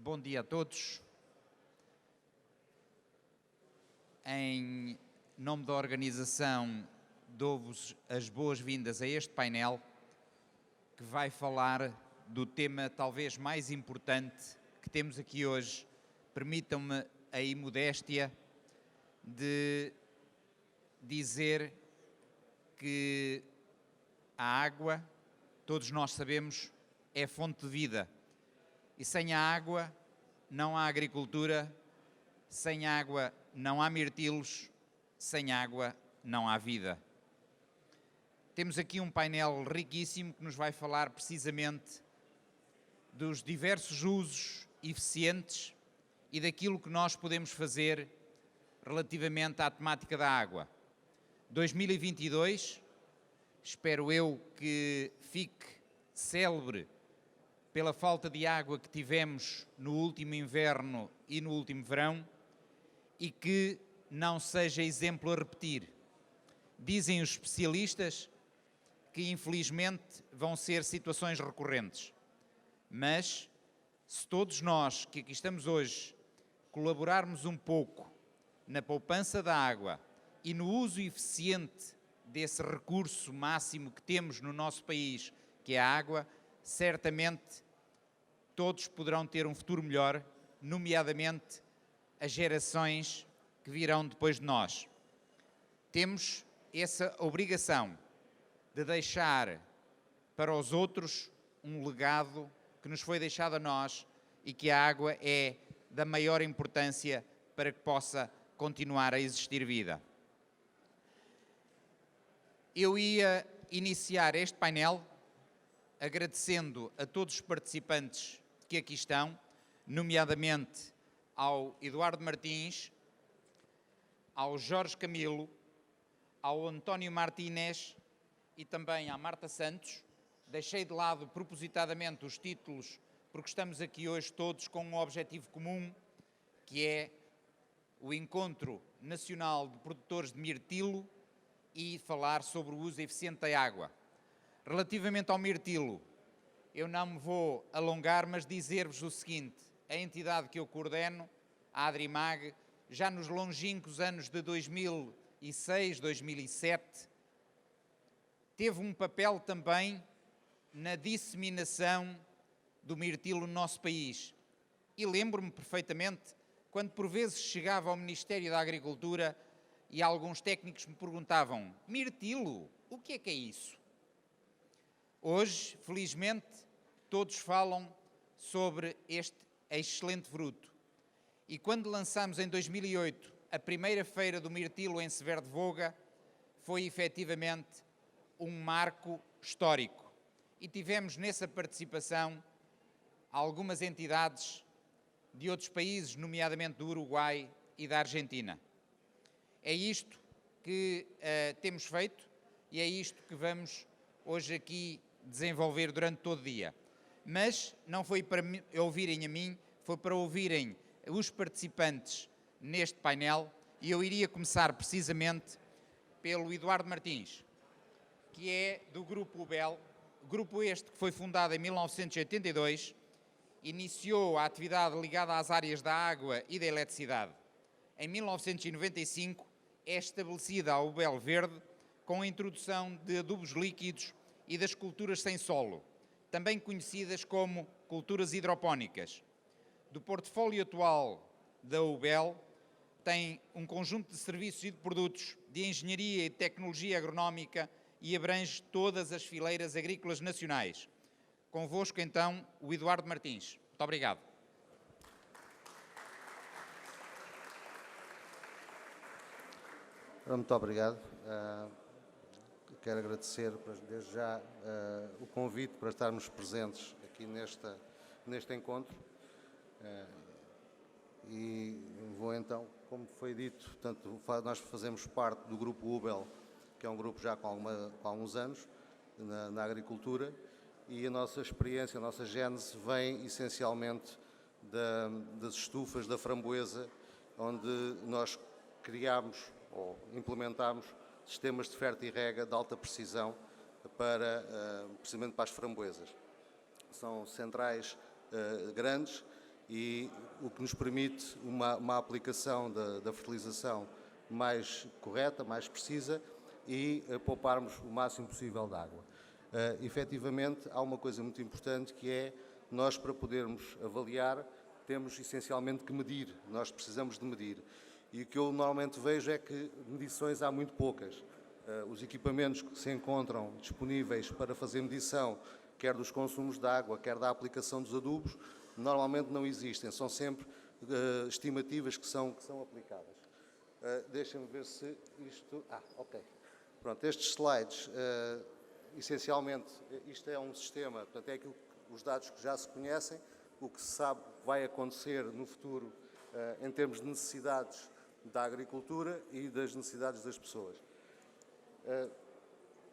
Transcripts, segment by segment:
Bom dia a todos. Em nome da organização, dou-vos as boas-vindas a este painel que vai falar do tema talvez mais importante que temos aqui hoje. Permitam-me a imodéstia de dizer que a água, todos nós sabemos, é fonte de vida. E sem a água não há agricultura, sem água não há mirtilos, sem água não há vida. Temos aqui um painel riquíssimo que nos vai falar precisamente dos diversos usos eficientes e daquilo que nós podemos fazer relativamente à temática da água. 2022, espero eu que fique célebre pela falta de água que tivemos no último inverno e no último verão e que não seja exemplo a repetir. Dizem os especialistas que infelizmente vão ser situações recorrentes, mas se todos nós que aqui estamos hoje colaborarmos um pouco na poupança da água e no uso eficiente desse recurso máximo que temos no nosso país, que é a água, certamente todos poderão ter um futuro melhor, nomeadamente as gerações que virão depois de nós. Temos essa obrigação de deixar para os outros um legado que nos foi deixado a nós e que a água é da maior importância para que possa continuar a existir vida. Eu ia iniciar este painel agradecendo a todos os participantes que aqui estão, nomeadamente ao Eduardo Martins, ao Jorge Camilo, ao António Martínez e também à Marta Santos. Deixei de lado propositadamente os títulos porque estamos aqui hoje todos com um objetivo comum, que é o Encontro Nacional de Produtores de Mirtilo e falar sobre o uso eficiente da água. Relativamente ao mirtilo, eu não me vou alongar, mas dizer-vos o seguinte: a entidade que eu coordeno, a Adrimag, já nos longínquos anos de 2006, 2007, teve um papel também na disseminação do mirtilo no nosso país. E lembro-me perfeitamente, quando por vezes chegava ao Ministério da Agricultura e alguns técnicos me perguntavam: mirtilo, o que é isso? Hoje, felizmente, todos falam sobre este excelente fruto. E quando lançámos em 2008 a primeira feira do mirtilo em Severo de Voga, foi efetivamente um marco histórico. E tivemos nessa participação algumas entidades de outros países, nomeadamente do Uruguai e da Argentina. É isto que temos feito e é isto que vamos hoje aqui desenvolver durante todo o dia. Mas não foi para ouvirem a mim, foi para ouvirem os participantes neste painel e eu iria começar precisamente pelo Eduardo Martins, que é do Grupo UBEL, grupo este que foi fundado em 1982, iniciou a atividade ligada às áreas da água e da eletricidade. Em 1995 é estabelecida a UBEL Verde com a introdução de adubos líquidos e das culturas sem solo, também conhecidas como culturas hidropónicas. Do portfólio atual da UBEL tem um conjunto de serviços e de produtos de engenharia e tecnologia agronómica e abrange todas as fileiras agrícolas nacionais. Convosco, então, o Eduardo Martins. Muito obrigado. Muito obrigado. Quero agradecer desde já o convite para estarmos presentes aqui neste encontro. E vou então, como foi dito, portanto, nós fazemos parte do Grupo UBEL, que é um grupo já com alguns anos na agricultura, e a nossa experiência, a nossa gênese vem essencialmente das estufas da framboesa, onde nós criámos ou implementámos sistemas de ferta e rega de alta precisão precisamente para as framboesas. São centrais grandes e o que nos permite uma aplicação da fertilização mais correta, mais precisa e pouparmos o máximo possível de água. Efetivamente, há uma coisa muito importante que é, nós para podermos avaliar, temos essencialmente que medir, nós precisamos de medir. E o que eu normalmente vejo é que medições há muito poucas. Os equipamentos que se encontram disponíveis para fazer medição, quer dos consumos de água, quer da aplicação dos adubos, normalmente não existem, são sempre estimativas que são aplicadas. Deixem-me ver se isto... ok. Pronto, estes slides, essencialmente, isto é um sistema, portanto é aquilo, os dados que já se conhecem, o que se sabe que vai acontecer no futuro em termos de necessidades da agricultura e das necessidades das pessoas.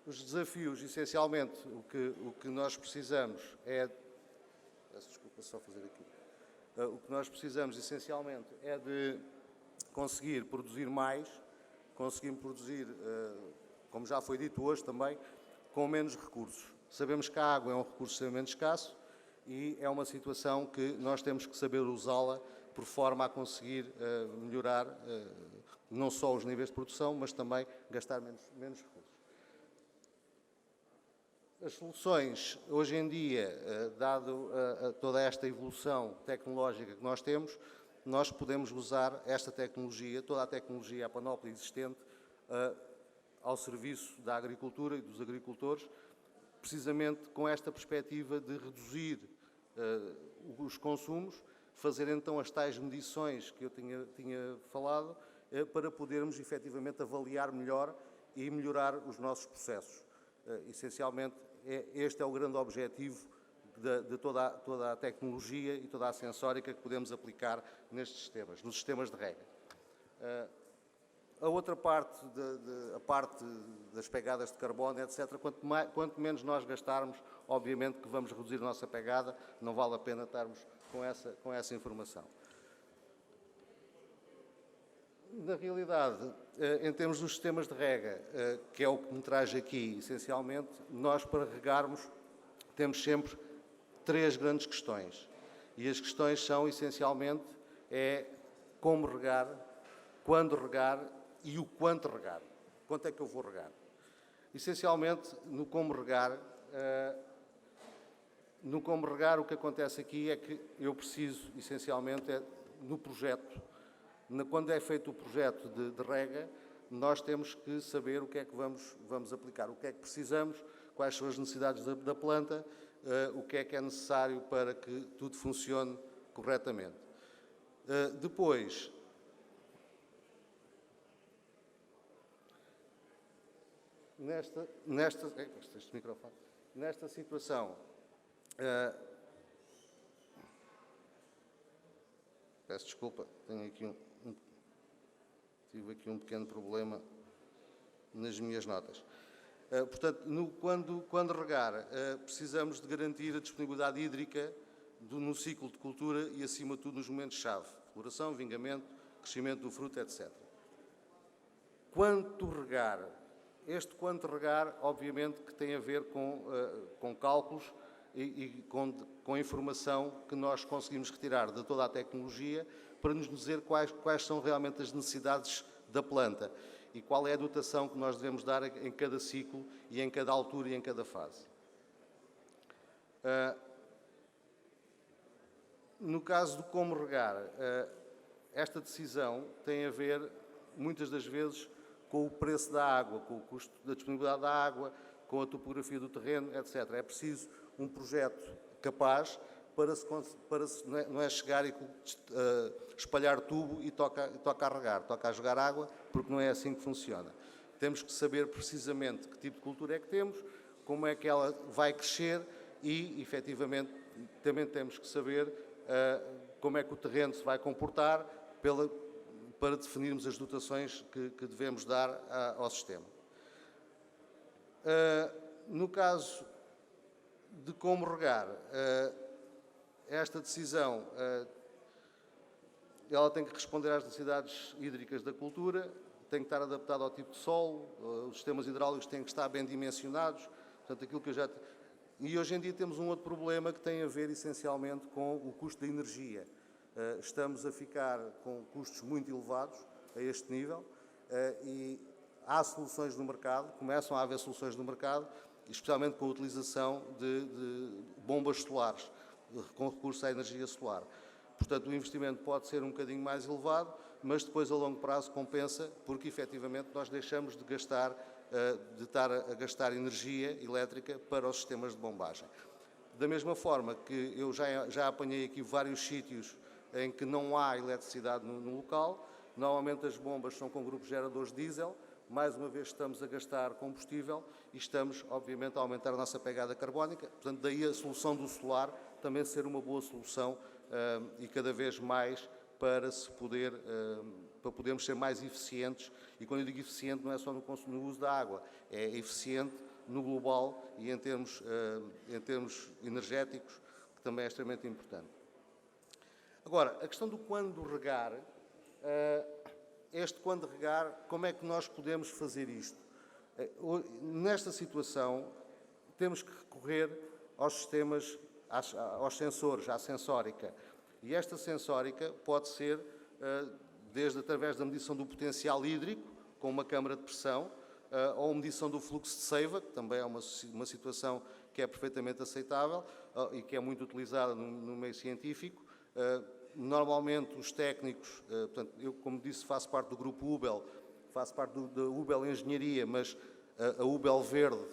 Os desafios, essencialmente, o que nós precisamos é... Peço desculpa, só fazer aqui. O que nós precisamos, essencialmente, é de conseguir produzir mais, conseguir produzir, como já foi dito hoje também, com menos recursos. Sabemos que a água é um recurso extremamente escasso e é uma situação que nós temos que saber usá-la por forma a conseguir melhorar não só os níveis de produção, mas também gastar menos recursos. As soluções, hoje em dia, dado toda esta evolução tecnológica que nós temos, nós podemos usar esta tecnologia, toda a tecnologia, a panóplia existente, ao serviço da agricultura e dos agricultores, precisamente com esta perspectiva de reduzir os consumos, fazer então as tais medições que eu tinha falado, para podermos efetivamente avaliar melhor e melhorar os nossos processos. Essencialmente, este é o grande objetivo de toda a tecnologia e toda a sensórica que podemos aplicar nestes sistemas, nos sistemas de rega. A outra parte, a parte das pegadas de carbono, etc., quanto menos nós gastarmos, obviamente que vamos reduzir a nossa pegada, não vale a pena estarmos com essa informação. Na realidade, em termos dos sistemas de rega, que é o que me traz aqui, essencialmente, nós para regarmos temos sempre três grandes questões. E as questões são, essencialmente, como regar, quando regar e o quanto regar. Quanto é que eu vou regar? Essencialmente, no como regar, o que acontece aqui é que eu preciso, essencialmente, no projeto, quando é feito o projeto de rega, nós temos que saber o que é que vamos aplicar, o que é que precisamos, quais são as necessidades da planta, o que é necessário para que tudo funcione corretamente. Depois, nesta situação, peço desculpa, tive aqui um pequeno problema nas minhas notas. Portanto, quando regar, precisamos de garantir a disponibilidade hídrica no ciclo de cultura e, acima de tudo, nos momentos-chave: floração, vingamento, crescimento do fruto, etc. Quanto regar? Este quanto regar, obviamente, que tem a ver com cálculos e com informação que nós conseguimos retirar de toda a tecnologia para nos dizer quais são realmente as necessidades da planta e qual é a dotação que nós devemos dar em cada ciclo e em cada altura e em cada fase. No caso do como regar, esta decisão tem a ver, muitas das vezes, com o preço da água, com o custo da disponibilidade da água, com a topografia do terreno, etc. É preciso um projeto capaz não é chegar e espalhar tubo e toca a regar, toca a jogar água, porque não é assim que funciona. Temos que saber precisamente que tipo de cultura é que temos, como é que ela vai crescer e, efetivamente, também temos que saber como é que o terreno se vai comportar para definirmos as dotações que devemos dar ao sistema. No caso de como regar, esta decisão ela tem que responder às necessidades hídricas da cultura, tem que estar adaptada ao tipo de solo, os sistemas hidráulicos têm que estar bem dimensionados, portanto, aquilo que eu já... E hoje em dia temos um outro problema que tem a ver essencialmente com o custo da energia. estamos a ficar com custos muito elevados a este nível e há soluções no mercado, começam a haver soluções no mercado, especialmente com a utilização de bombas solares, com recurso à energia solar. Portanto, o investimento pode ser um bocadinho mais elevado, mas depois a longo prazo compensa, porque efetivamente nós deixamos de estar a gastar energia elétrica para os sistemas de bombagem. Da mesma forma que eu já apanhei aqui vários sítios em que não há eletricidade no local, normalmente as bombas são com grupos geradores diesel, mais uma vez estamos a gastar combustível e estamos, obviamente, a aumentar a nossa pegada carbónica. Portanto, daí a solução do solar também ser uma boa solução e cada vez mais para podermos ser mais eficientes. E quando eu digo eficiente não é só no uso da água, é eficiente no global e em termos energéticos, que também é extremamente importante. Agora, a questão do quando regar, quando regar, como é que nós podemos fazer isto? Nesta situação, temos que recorrer aos sistemas, aos sensores, à sensórica. E esta sensórica pode ser desde através da medição do potencial hídrico, com uma câmara de pressão, ou medição do fluxo de seiva, que também é uma situação que é perfeitamente aceitável e que é muito utilizada no meio científico. Normalmente os técnicos, portanto, eu como disse faço parte do grupo UBEL, faço parte da UBEL Engenharia, mas a UBEL Verde,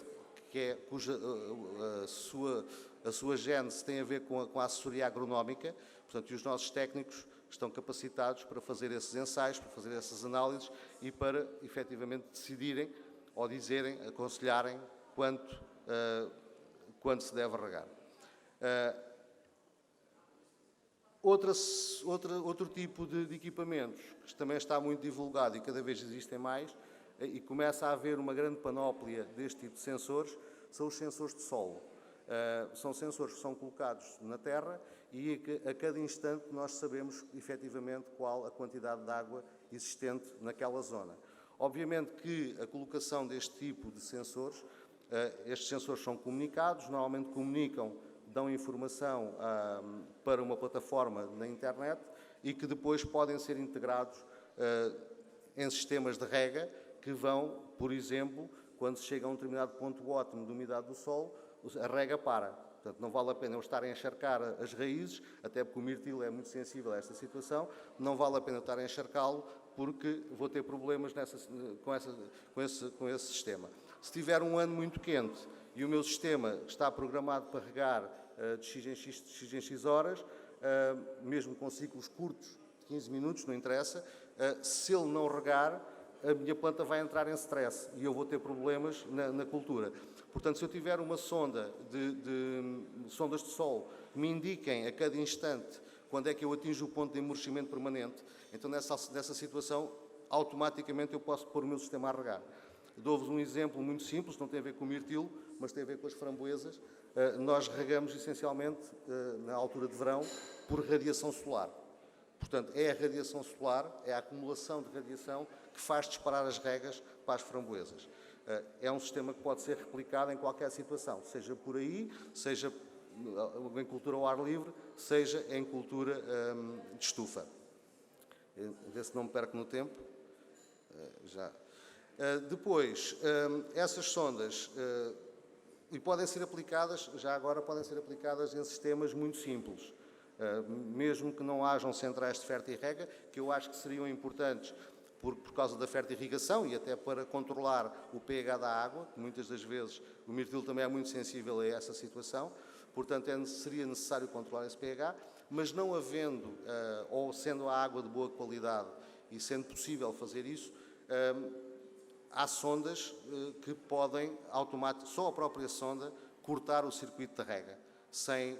cuja a sua gênese tem a ver com a assessoria agronómica, portanto, e os nossos técnicos estão capacitados para fazer esses ensaios, para fazer essas análises e para, efetivamente, decidirem ou dizerem, aconselharem quando se deve regar. Outro tipo de equipamentos que também está muito divulgado e cada vez existem mais e começa a haver uma grande panóplia deste tipo de sensores, são os sensores de solo. São sensores que são colocados na terra e a cada instante nós sabemos efetivamente qual a quantidade de água existente naquela zona. Obviamente que a colocação deste tipo de sensores, estes sensores são comunicados, normalmente dão informação para uma plataforma na internet e que depois podem ser integrados em sistemas de rega que vão, por exemplo, quando se chega a um determinado ponto ótimo de umidade do solo, a rega para. Portanto, não vale a pena eu estar a encharcar as raízes, até porque o mirtilo é muito sensível a esta situação, não vale a pena estar a encharcá-lo porque vou ter problemas com esse sistema. Se tiver um ano muito quente e o meu sistema está programado para regar de x em x horas, mesmo com ciclos curtos, de 15 minutos, não interessa, se ele não regar, a minha planta vai entrar em stress e eu vou ter problemas na cultura. Portanto, se eu tiver uma sonda sondas de sol que me indiquem a cada instante quando é que eu atinjo o ponto de emurrecimento permanente, então nessa situação, automaticamente eu posso pôr o meu sistema a regar. Dou-vos um exemplo muito simples, não tem a ver com o mirtilo, mas tem a ver com as framboesas. Nós regamos essencialmente, na altura de verão, por radiação solar. Portanto, é a radiação solar, é a acumulação de radiação que faz disparar as regas para as framboesas. É um sistema que pode ser replicado em qualquer situação, seja por aí, seja em cultura ao ar livre, seja em cultura de estufa. Vê se não me perco no tempo. Depois, essas sondas e podem ser aplicadas, já agora podem ser aplicadas em sistemas muito simples. Mesmo que não hajam centrais de fertirrega, que eu acho que seriam importantes por causa da fertirrigação e até para controlar o pH da água, que muitas das vezes o mirtilo também é muito sensível a essa situação, portanto seria necessário controlar esse pH, mas não havendo, ou sendo a água de boa qualidade e sendo possível fazer isso, há sondas que podem, só a própria sonda, cortar o circuito de rega, sem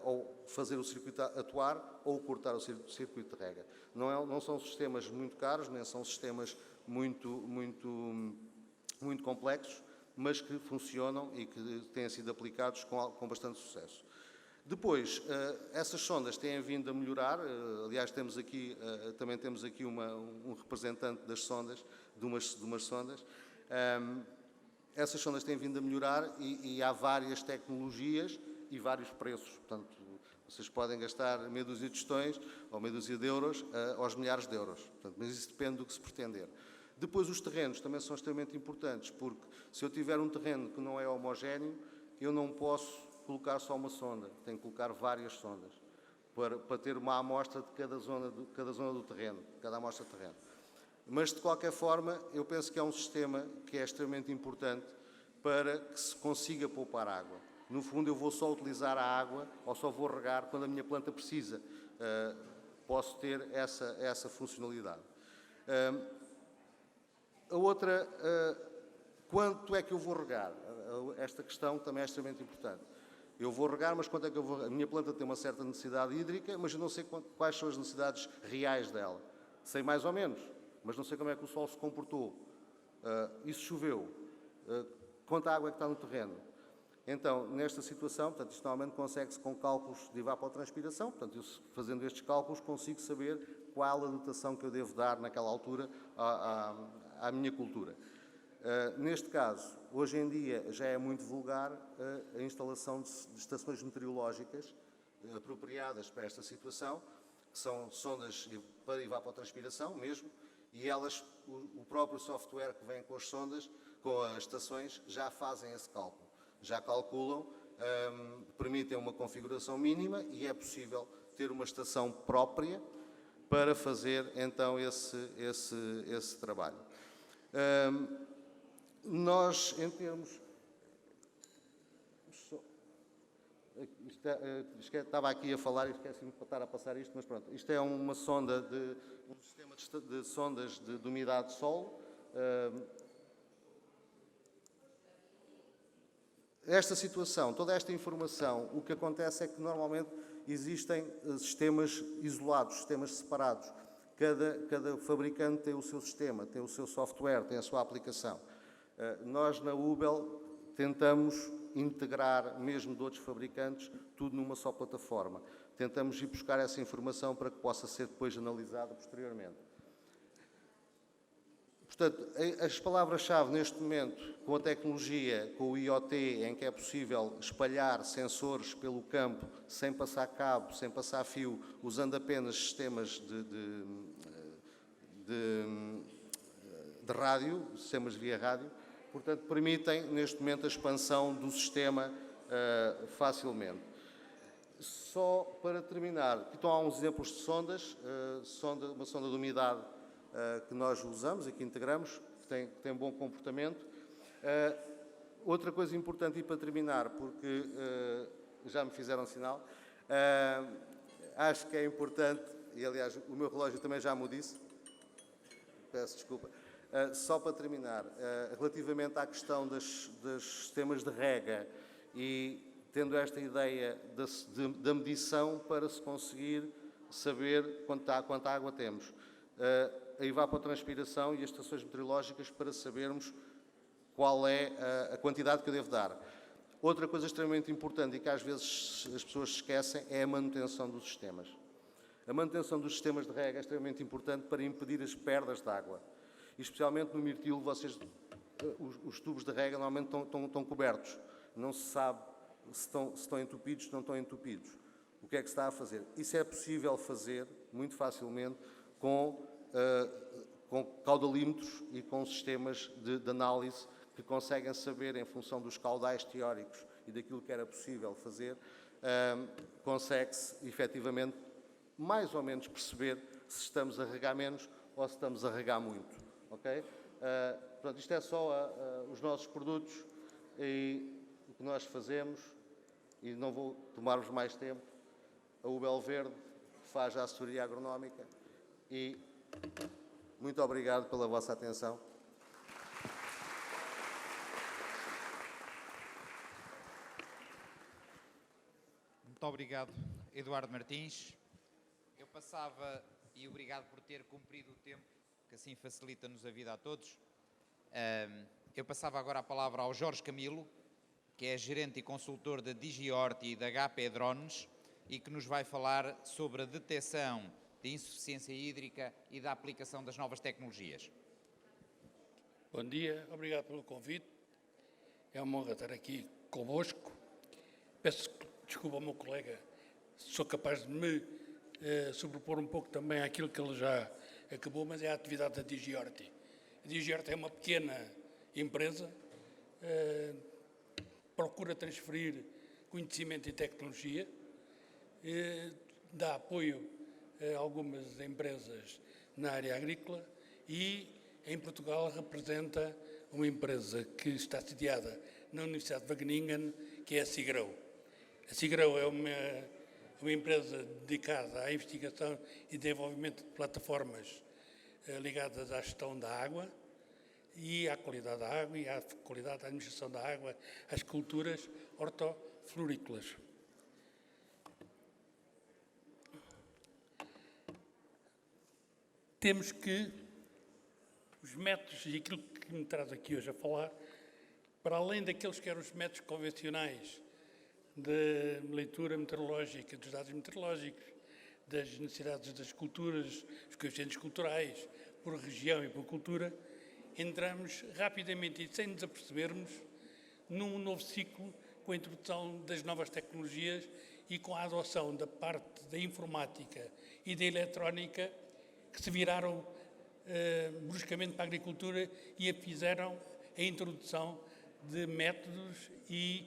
ou fazer o circuito atuar ou cortar o circuito de rega. Não são sistemas muito caros, nem são sistemas muito complexos, mas que funcionam e que têm sido aplicados com bastante sucesso. Depois, essas sondas têm vindo a melhorar, aliás, também temos aqui um representante das sondas, de umas sondas. Essas sondas têm vindo a melhorar e há várias tecnologias e vários preços. Portanto, Vocês podem gastar meia dúzia de tostões ou meia dúzia de euros aos milhares de euros. Portanto, mas isso depende do que se pretender. Depois, os terrenos também são extremamente importantes, porque se eu tiver um terreno que não é homogéneo, eu não posso colocar só uma sonda, tenho que colocar várias sondas, para ter uma amostra de cada zona do terreno, cada amostra de terreno. Mas, de qualquer forma, eu penso que é um sistema que é extremamente importante para que se consiga poupar água. No fundo, eu vou só utilizar a água ou só vou regar quando a minha planta precisa. Posso ter essa funcionalidade. A outra, quanto é que eu vou regar? Esta questão também é extremamente importante. Eu vou regar, mas quanto é que eu vou regar? A minha planta tem uma certa necessidade hídrica, mas eu não sei quais são as necessidades reais dela. Sei mais ou menos, mas não sei como é que o solo se comportou. Isso choveu. Quanta água é que está no terreno? Então, nesta situação, portanto, isto normalmente consegue-se com cálculos de evapotranspiração, portanto, eu, fazendo estes cálculos, consigo saber qual a dotação que eu devo dar naquela altura à minha cultura. Neste caso, hoje em dia, já é muito vulgar a instalação de estações meteorológicas apropriadas para esta situação, que são sondas para evapotranspiração mesmo, e elas, o próprio software que vem com as sondas, com as estações, já fazem esse cálculo. Já calculam, permitem uma configuração mínima e é possível ter uma estação própria para fazer então esse trabalho. Nós, em termos... Estava aqui a falar e esqueci-me de estar a passar isto, mas pronto. Isto é uma sonda um sistema de sondas de umidade de solo. Esta situação, toda esta informação, o que acontece é que normalmente existem sistemas isolados, sistemas separados. Cada fabricante tem o seu sistema, tem o seu software, tem a sua aplicação. Nós, na Ubel, tentamos integrar, mesmo de outros fabricantes, tudo numa só plataforma. Tentamos ir buscar essa informação para que possa ser depois analisada posteriormente. Portanto, as palavras-chave neste momento, com a tecnologia, com o IoT, em que é possível espalhar sensores pelo campo, sem passar cabo, sem passar fio, usando apenas sistemas de rádio, sistemas via rádio, portanto, permitem, neste momento, a expansão do sistema facilmente. Só para terminar, aqui estão há uns exemplos de sondas, uma sonda de umidade que nós usamos e que integramos, que tem bom comportamento. Outra coisa importante, e para terminar, porque já me fizeram sinal, acho que é importante, e aliás o meu relógio também já me disse, peço desculpa, só para terminar, relativamente à questão dos sistemas de rega e tendo esta ideia da medição para se conseguir saber quanta água temos. A evapotranspiração e as estações meteorológicas para sabermos qual é a quantidade que eu devo dar. Outra coisa extremamente importante e que às vezes as pessoas se esquecem é a manutenção dos sistemas. A manutenção dos sistemas de rega é extremamente importante para impedir as perdas de água. E especialmente no mirtilo, os tubos de rega normalmente estão cobertos. Não se sabe se estão entupidos, se não estão entupidos. O que é que se está a fazer? Isso é possível fazer muito facilmente com caudalímetros e com sistemas de análise que conseguem saber, em função dos caudais teóricos e daquilo que era possível fazer, consegue-se, efetivamente, mais ou menos perceber se estamos a regar menos ou se estamos a regar muito. Ok? Pronto, isto é só os nossos produtos e o que nós fazemos, e não vou tomar-vos mais tempo. A Ubel Verde faz a assessoria agronómica e muito obrigado pela vossa atenção. Muito obrigado, Eduardo Martins. Eu passava, e obrigado por ter cumprido o tempo, que assim facilita-nos a vida a todos. Eu passava agora a palavra ao Jorge Camilo, que é gerente e consultor da DigiHort e da HP Drones, e que nos vai falar sobre a detecção de insuficiência hídrica e da aplicação das novas tecnologias. Bom dia, obrigado pelo convite. É uma honra estar aqui convosco. Peço desculpa ao meu colega sou capaz de me sobrepor um pouco também àquilo que ele já acabou, mas é a atividade da DigiHorti. A DigiHorti é uma pequena empresa, procura transferir conhecimento e tecnologia, dá apoio a algumas empresas na área agrícola e em Portugal representa uma empresa que está sediada na Universidade de Wageningen, que é a SIGRAU. A SIGRAU é uma empresa dedicada à investigação e desenvolvimento de plataformas ligadas à gestão da água e à qualidade da água e à qualidade da administração da água, às culturas hortoflorícolas. Temos que os métodos, e aquilo que me traz aqui hoje a falar, para além daqueles que eram os métodos convencionais de leitura meteorológica, dos dados meteorológicos, das necessidades das culturas, os coeficientes culturais, por região e por cultura, entramos rapidamente e sem nos apercebermos num novo ciclo com a introdução das novas tecnologias e com a adoção da parte da informática e da eletrónica que se viraram bruscamente para a agricultura e fizeram a introdução de métodos e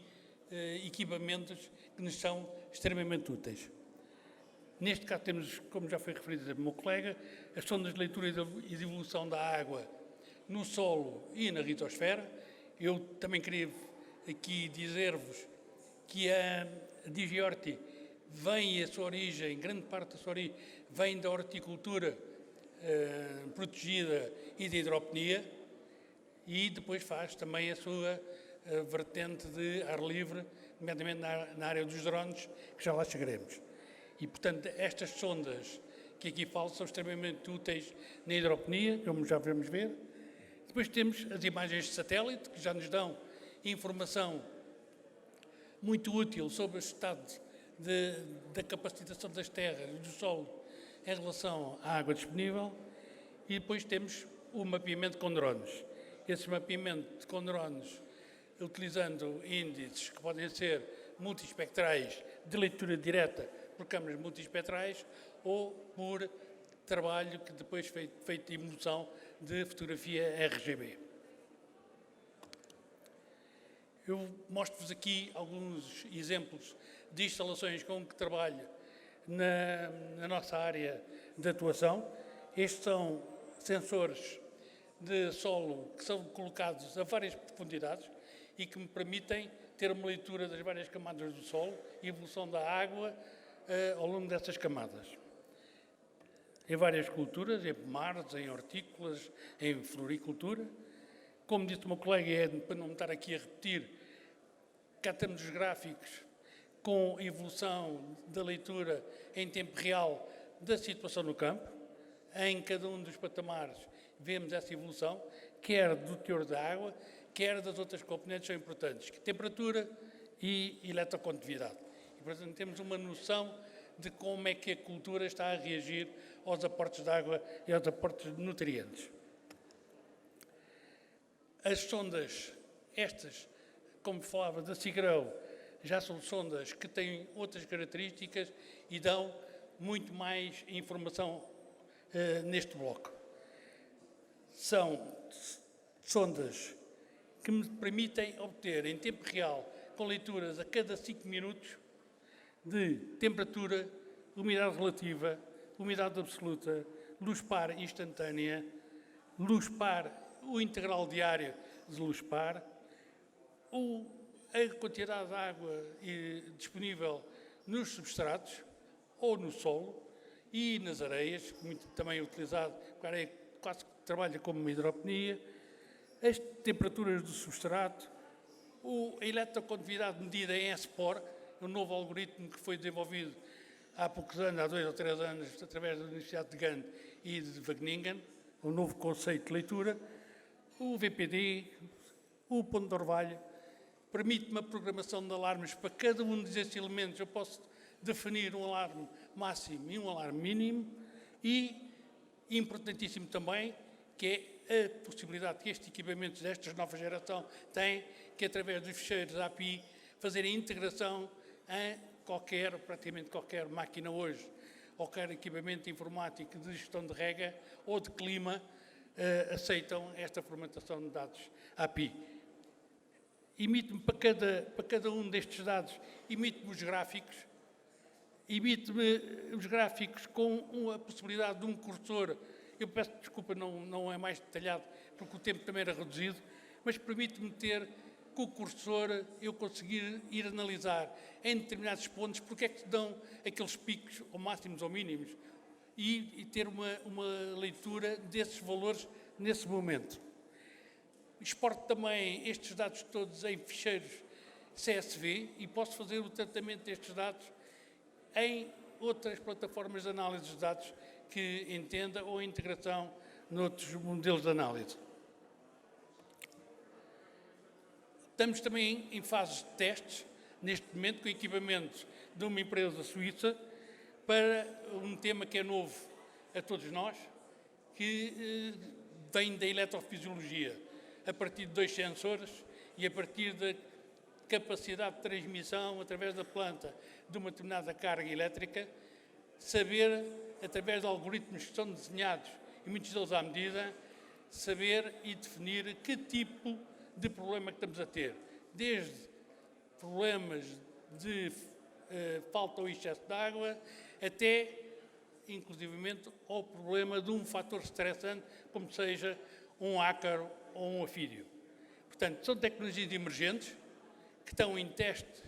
equipamentos que nos são extremamente úteis. Neste caso temos, como já foi referido pelo meu colega, as sondas de leitura e de evolução da água no solo e na ritosfera. Eu também queria aqui dizer-vos que a DigiHorti vem, a sua origem, grande parte da sua origem, vem da horticultura protegida e da hidroponia, e depois faz também a sua vertente de ar livre, nomeadamente na área dos drones, que já lá chegaremos. E, portanto, estas sondas que aqui falo são extremamente úteis na hidroponia, como já vamos ver. Depois temos as imagens de satélite, que já nos dão informação muito útil sobre o estado da capacitação das terras e do solo em relação à água disponível. E depois temos o mapeamento com drones. Esse mapeamento com drones, utilizando índices que podem ser multiespectrais de leitura direta por câmaras multiespectrais ou por trabalho que depois foi feito de emulação de fotografia RGB. Eu mostro-vos aqui alguns exemplos de instalações com que trabalho na nossa área de atuação. Estes são sensores de solo que são colocados a várias profundidades e que me permitem ter uma leitura das várias camadas do solo e evolução da água ao longo dessas camadas. Em várias culturas, em pomares, em hortícolas, em floricultura. Como disse o meu colega, para não me estar aqui a repetir, cá temos os gráficos com a evolução da leitura em tempo real da situação no campo. Em cada um dos patamares vemos essa evolução, quer do teor da água, quer das outras componentes que são importantes, que temperatura e eletrocondutividade. E, portanto, temos uma noção de como é que a cultura está a reagir aos aportes de água e aos aportes de nutrientes. As sondas, estas, como falava da SIGRAU, já são sondas que têm outras características e dão muito mais informação neste bloco. São sondas que me permitem obter em tempo real, com leituras a cada 5 minutos, de temperatura, umidade relativa, umidade absoluta, luz par instantânea, luz par, o integral diário de luz par, a quantidade de água disponível nos substratos ou no solo e nas areias, muito também utilizado, porque quase que trabalha como uma hidroponia, as temperaturas do substrato, a eletrocondutividade medida em SPOR, um novo algoritmo que foi desenvolvido há poucos anos, há 2 ou 3 anos, através da Universidade de Gand e de Wageningen, um novo conceito de leitura, o VPD, o ponto de orvalho, permite uma programação de alarmes para cada um desses elementos. Eu posso definir um alarme máximo e um alarme mínimo e, importantíssimo também, que é a possibilidade que estes equipamentos desta nova geração têm, que através dos ficheiros API, fazer a integração praticamente qualquer máquina hoje, ou qualquer equipamento informático de gestão de rega ou de clima, aceitam esta formatação de dados API. Emite-me para cada um destes dados, emite-me os gráficos, com a possibilidade de um cursor. Eu peço desculpa, não é mais detalhado, porque o tempo também era reduzido, mas permite-me ter, com o cursor, eu conseguir ir analisar em determinados pontos porque é que se dão aqueles picos, ou máximos ou mínimos, e ter uma leitura desses valores nesse momento. Exporto também estes dados todos em ficheiros CSV e posso fazer o tratamento destes dados em outras plataformas de análise de dados que entenda ou integração noutros modelos de análise. Estamos também em fase de testes, neste momento, com equipamentos de uma empresa suíça para um tema que é novo a todos nós, que vem da eletrofisiologia, a partir de 2 sensores e a partir da capacidade de transmissão através da planta de uma determinada carga elétrica, saber, através de algoritmos que são desenhados, e muitos deles à medida, saber e definir que tipo de problema que estamos a ter. Desde problemas de falta ou excesso de água, até, inclusivamente, ao problema de um fator estressante, como seja um ácaro ou um afídio. Portanto, são tecnologias emergentes que estão em teste.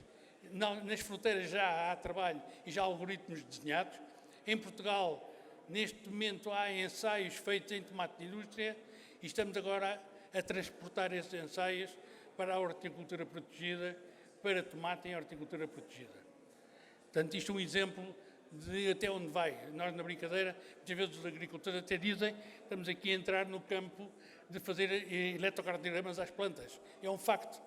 Nas fronteiras já há trabalho e já há algoritmos desenhados. Em Portugal, neste momento, há ensaios feitos em tomate de indústria e estamos agora a transportar esses ensaios para a horticultura protegida, para tomate em horticultura protegida. Portanto, isto é um exemplo de até onde vai. Nós, na brincadeira, muitas vezes os agricultores até dizem que estamos aqui a entrar no campo de fazer eletrocardiogramas às plantas. É um facto.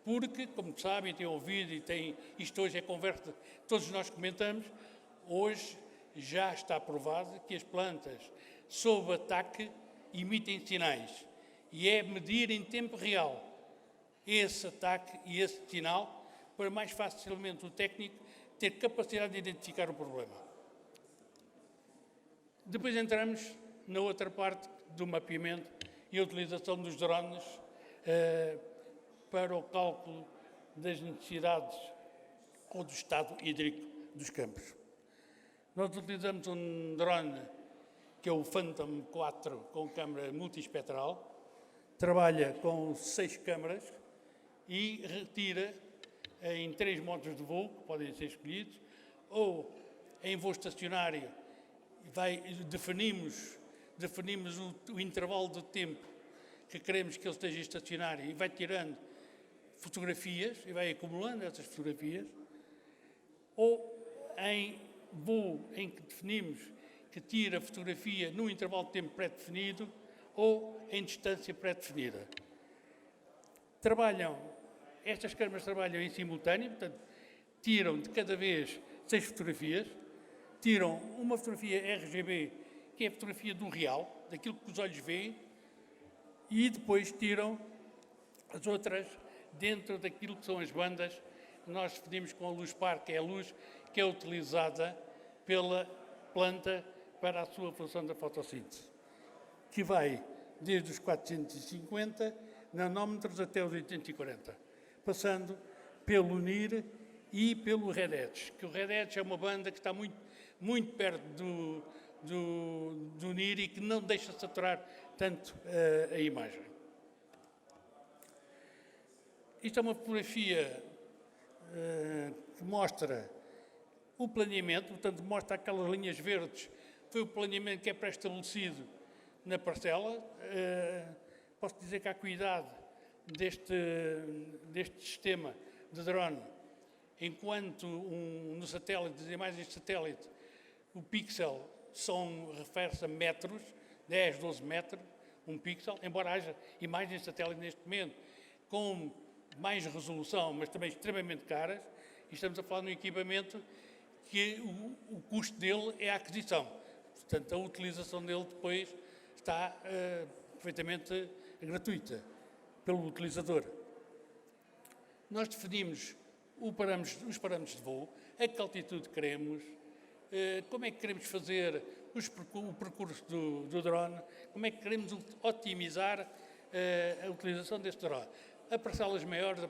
Porque, como sabem, têm ouvido e isto hoje é conversa que todos nós comentamos, hoje já está provado que as plantas, sob ataque, emitem sinais. E é medir em tempo real esse ataque e esse sinal para mais facilmente o técnico ter capacidade de identificar o problema. Depois entramos na outra parte do mapeamento e a utilização dos drones para o cálculo das necessidades ou do estado hídrico dos campos. Nós utilizamos um drone que é o Phantom 4 com câmara multiespectral, trabalha com 6 câmaras e retira em 3 modos de voo, que podem ser escolhidos, ou em voo estacionário, definimos o intervalo de tempo que queremos que ele esteja estacionário e vai tirando fotografias e vai acumulando essas fotografias, ou em voo em que definimos que tira a fotografia num intervalo de tempo pré-definido ou em distância pré-definida. Estas câmaras trabalham em simultâneo, portanto, tiram de cada vez 6 fotografias, tiram uma fotografia RGB, que é a fotografia do real, daquilo que os olhos veem, e depois tiram as outras dentro daquilo que são as bandas que nós definimos com a luz par, que é a luz que é utilizada pela planta para a sua função da fotossíntese, que vai desde os 450 nanómetros até os 840, passando pelo NIR e pelo Red Edge, que o Red Edge é uma banda que está muito perto do NIR e que não deixa saturar tanto a imagem. Isto é uma fotografia que mostra o planeamento, portanto, mostra aquelas linhas verdes, foi o planeamento que é pré-estabelecido na parcela. Posso dizer que há cuidado deste sistema de drone, enquanto no satélite, das imagens de satélite, o pixel refere-se a metros, 10, 12 metros, um pixel, embora haja imagens de satélite neste momento com mais resolução, mas também extremamente caras, e estamos a falar de um equipamento que o custo dele é a aquisição. Portanto, a utilização dele depois está perfeitamente gratuita pelo utilizador. Nós definimos os parâmetros de voo, a que altitude queremos, como é que queremos fazer o percurso do drone, como é que queremos otimizar a utilização deste drone. A parcelas maiores,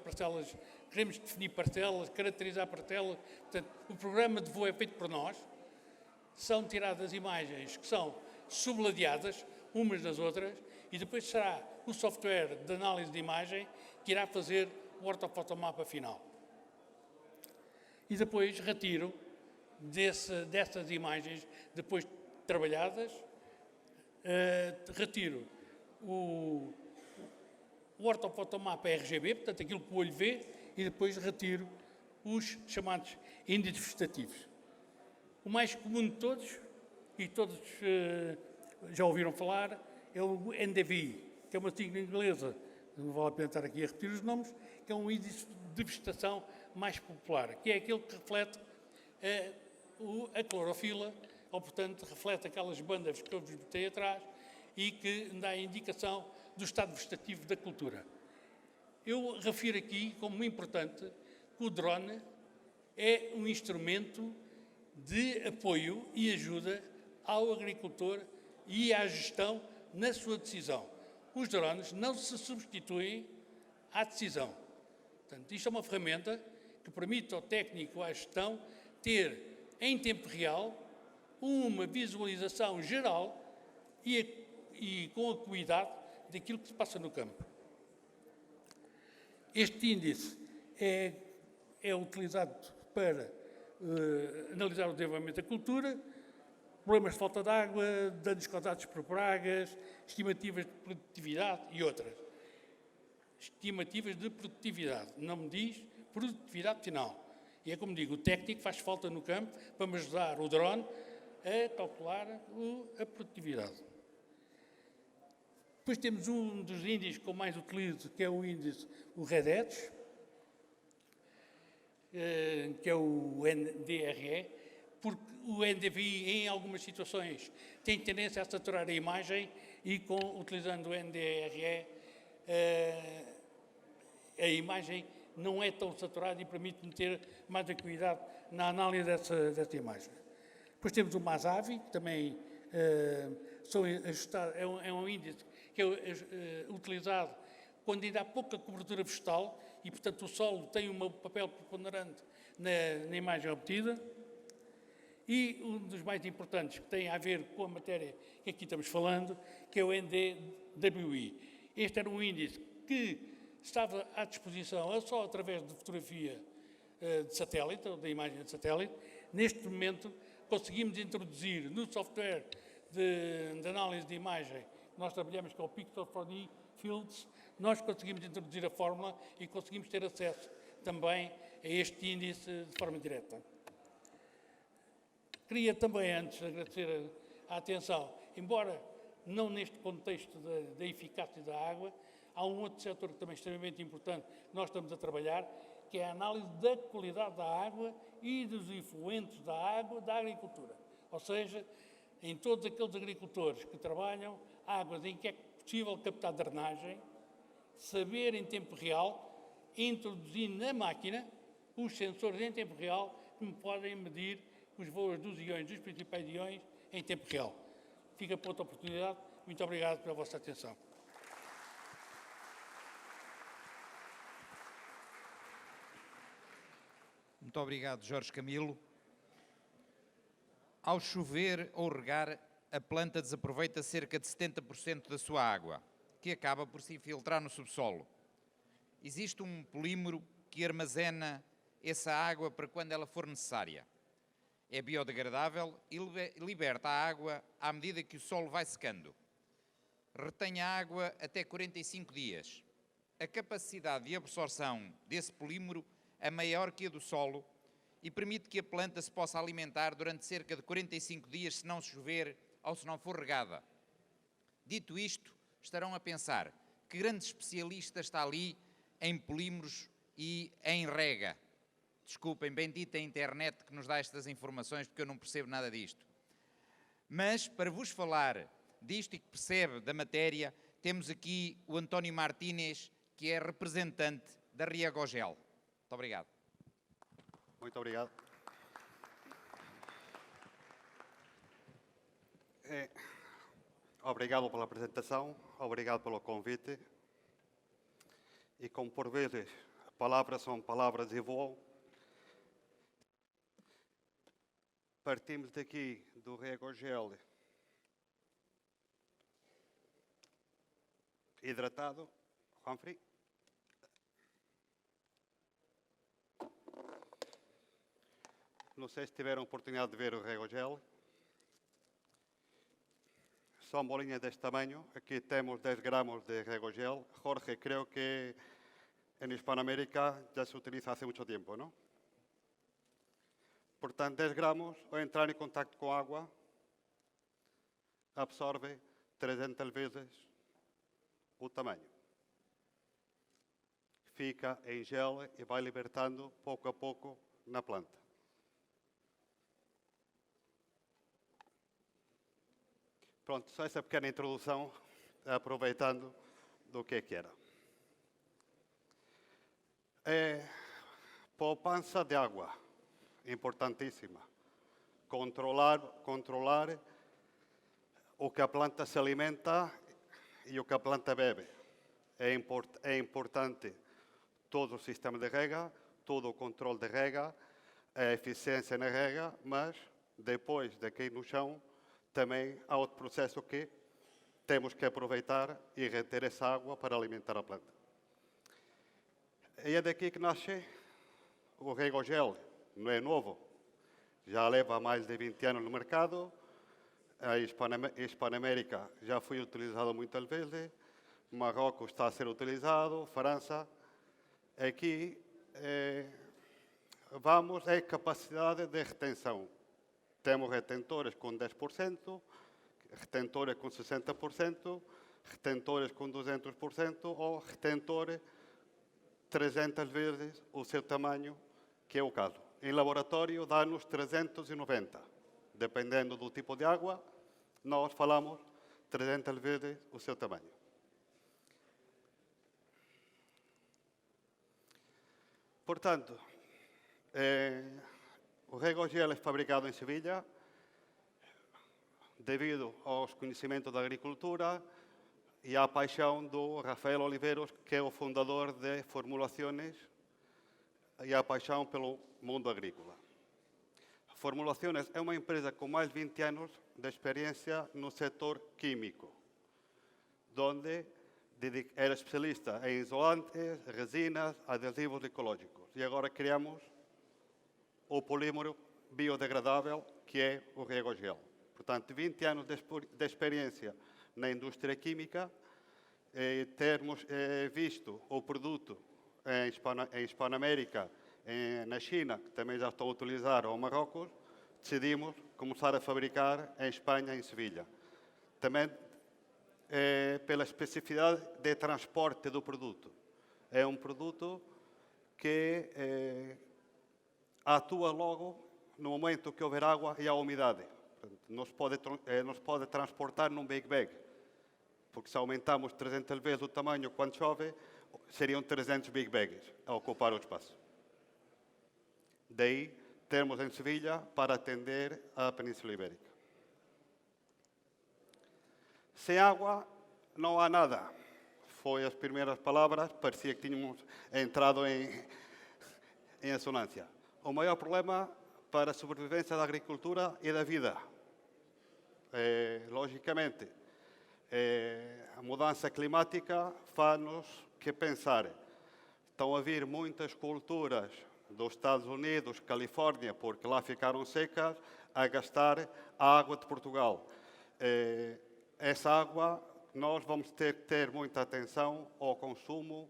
queremos definir parcelas, caracterizar parcelas. Portanto, o programa de voo é feito por nós, são tiradas imagens que são subladeadas umas das outras e depois será o software de análise de imagem que irá fazer o ortofotomapa final. E depois retiro dessas imagens, depois trabalhadas, retiro o ortofotomapa RGB, portanto aquilo que o olho vê, e depois retiro os chamados índices vegetativos. O mais comum de todos, e todos já ouviram falar, é o NDVI, que é uma sigla inglesa, não vale a pena estar aqui a repetir os nomes, que é um índice de vegetação mais popular, que é aquele que reflete a clorofila, ou portanto reflete aquelas bandas que eu vos botei atrás e que dá a indicação do estado vegetativo da cultura. Eu refiro aqui como importante que o drone é um instrumento de apoio e ajuda ao agricultor e à gestão na sua decisão. Os drones não se substituem à decisão. Portanto, isto é uma ferramenta que permite ao técnico, à gestão, ter em tempo real uma visualização geral e com a cuidado daquilo que se passa no campo. Este índice é utilizado para analisar o desenvolvimento da cultura, problemas de falta de água, danos causados por pragas, estimativas de produtividade e outras. Estimativas de produtividade, não me diz produtividade final. E é como digo, o técnico faz falta no campo para me ajudar o drone a calcular a produtividade. Depois temos um dos índices que eu mais utilizo, que é o índice, o REDETS, que é o NDRE, porque o NDVI, em algumas situações, tem tendência a saturar a imagem e, utilizando o NDRE, a imagem não é tão saturada e permite-me ter mais acuidade na análise dessa imagem. Depois temos o MASAVI, que também é um índice que é utilizado quando ainda há pouca cobertura vegetal e, portanto, o solo tem um papel preponderante na imagem obtida. E um dos mais importantes, que tem a ver com a matéria que aqui estamos falando, que é o NDWI. Este era um índice que estava à disposição só através de fotografia de satélite, ou da imagem de satélite. Neste momento, conseguimos introduzir no software de análise de imagem, nós trabalhamos com o Pixel 4D Fields, nós conseguimos introduzir a fórmula e conseguimos ter acesso também a este índice de forma direta. Queria também, antes, agradecer a atenção, embora não neste contexto da eficácia da água, há um outro setor que também é extremamente importante que nós estamos a trabalhar, que é a análise da qualidade da água e dos efluentes da água da agricultura. Ou seja, em todos aqueles agricultores que trabalham águas em que é possível captar drenagem, saber em tempo real, introduzir na máquina os sensores em tempo real que me podem medir os valores dos iões, dos principais iões, em tempo real. Fica para outra oportunidade. Muito obrigado pela vossa atenção. Muito obrigado, Jorge Camilo. Ao chover ou regar, a planta desaproveita cerca de 70% da sua água, que acaba por se infiltrar no subsolo. Existe um polímero que armazena essa água para quando ela for necessária. É biodegradável e liberta a água à medida que o solo vai secando. Retém a água até 45 dias. A capacidade de absorção desse polímero é maior que a do solo e permite que a planta se possa alimentar durante cerca de 45 dias se não chover ou se não for regada. Dito isto, estarão a pensar que grande especialista está ali em polímeros e em rega. Desculpem, bendita a internet que nos dá estas informações, porque eu não percebo nada disto. Mas, para vos falar disto e que percebe da matéria, temos aqui o António Martínez, que é representante da Riegogel. Muito obrigado. Muito obrigado. Obrigado pela apresentação, obrigado pelo convite. E como por vezes palavras são palavras e voam, partimos daqui do Regogel hidratado, Humphrey. Não sei se tiveram a oportunidade de ver o Regogel. São bolinhas deste tamanho. Aqui temos 10 gramos de Regogel. Jorge, creo que en Hispanoamérica ya se utiliza hace mucho tiempo, ¿no? Portanto, 10 gramos, ao entrar em contacto com água, absorve 300 vezes o tamanho. Fica em gel e vai libertando pouco a pouco na planta. Pronto, só essa pequena introdução, aproveitando do que era. Poupança de água, importantíssima. Controlar o que a planta se alimenta e o que a planta bebe. É importante todo o sistema de rega, todo o controle de rega, a eficiência na rega, mas depois de cair no chão, também há outro processo que temos que aproveitar e reter essa água para alimentar a planta. E é daqui que nasce o Regogel. Não é novo, já leva mais de 20 anos no mercado. A Hispanoamérica já foi utilizado muitas vezes, Marrocos está a ser utilizado, França. Aqui vamos à capacidade de retenção. Temos retentores com 10%, retentores com 60%, retentores com 200% ou retentores 300 vezes o seu tamanho, que é o caso. Em laboratório dá-nos 390. Dependendo do tipo de água, nós falamos 300 vezes o seu tamanho. Portanto, o Regogel é fabricado em Sevilha devido aos conhecimentos da agricultura e à paixão do Rafael Oliveiros, que é o fundador de Formulaciones, e à paixão pelo mundo agrícola. Formulaciones é uma empresa com mais de 20 anos de experiência no setor químico, onde era especialista em isolantes, resinas, adesivos ecológicos. E agora criamos o polímero biodegradável, que é o Regogel. Portanto, 20 anos de experiência na indústria química, termos visto o produto em Hispanoamérica, na China, que também já estão a utilizar, ou Marrocos, decidimos começar a fabricar em Espanha, em Sevilha. Também pela especificidade de transporte do produto. É um produto que atua logo no momento que houver água e há umidade. Não se pode transportar num big bag, porque se aumentamos 300 vezes o tamanho quando chove, seriam 300 big bags a ocupar o espaço. Daí, termos em Sevilha para atender a Península Ibérica. Sem água, não há nada. Foi as primeiras palavras, parecia que tínhamos entrado em assonância. O maior problema para a sobrevivência da agricultura e da vida. Logicamente, a mudança climática faz-nos que pensar. Estão a vir muitas culturas dos Estados Unidos, Califórnia, porque lá ficaram secas, a gastar a água de Portugal. Essa água, nós vamos ter que ter muita atenção ao consumo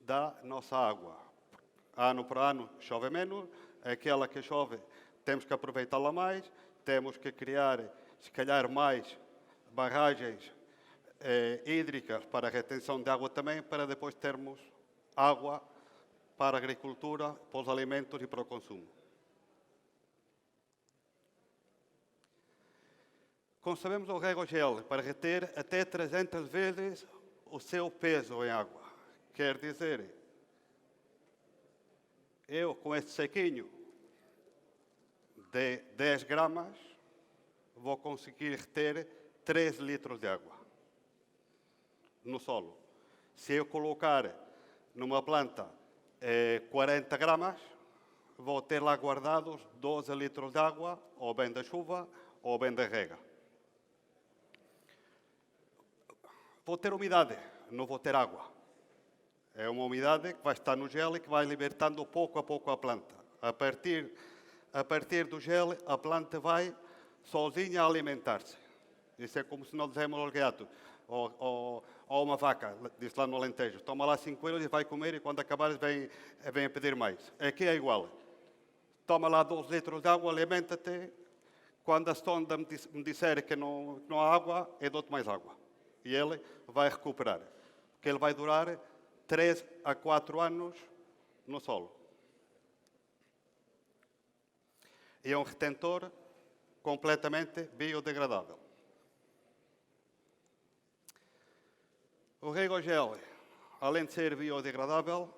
da nossa água. Ano por ano chove menos, aquela que chove temos que aproveitá-la mais, temos que criar, se calhar, mais barragens hídricas para a retenção de água também, para depois termos água para a agricultura, para os alimentos e para o consumo. Concebemos o Regogel para reter até 300 vezes o seu peso em água. Quer dizer, eu com este saquinho de 10 gramas, vou conseguir reter 3 litros de água no solo. Se eu colocar numa planta 40 gramas, vou ter lá guardados 12 litros de água, ou bem da chuva, ou bem da rega. Vou ter umidade, não vou ter água. É uma umidade que vai estar no gel e que vai libertando pouco a pouco a planta. A partir do gel, a planta vai sozinha alimentar-se. Isso é como se nós dizemos aos gatos, ou uma vaca, diz lá no Alentejo, toma lá 5 euros e vai comer e quando acabares vem a pedir mais. Aqui é igual. Toma lá 12 litros de água, alimenta-te. Quando a sonda me disser que não há água, eu dou-te mais água. E ele vai recuperar. Porque ele vai durar 3 a 4 anos no solo. E é um retentor completamente biodegradável. O regogel, além de ser biodegradável,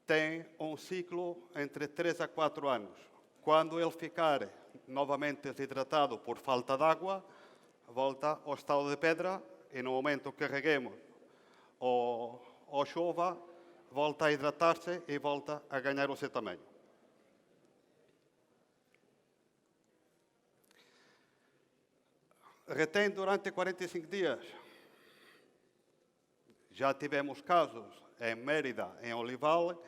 tem um ciclo entre 3 a 4 anos. Quando ele ficar novamente desidratado por falta de água, volta ao estado de pedra e no momento que carreguemos ou chova, volta a hidratar-se e volta a ganhar o seu tamanho. Retém durante 45 dias. Já tivemos casos em Mérida, em Olival.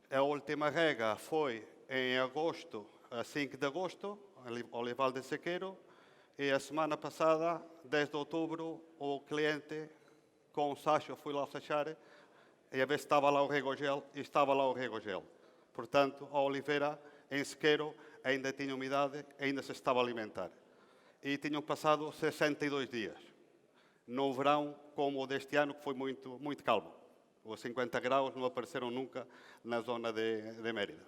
A última rega foi em agosto, a 5 de agosto, Olival de Sequeiro. E a semana passada, 10 de outubro, o cliente com o sacho foi lá sachar e a ver se estava lá o regogel, e estava lá o regogel. Portanto, a oliveira em Sequeiro ainda tinha umidade, ainda se estava a alimentar. E tinham passado 62 dias. No verão, como o deste ano, que foi muito, muito calmo. Os 50 graus não apareceram nunca na zona de Mérida.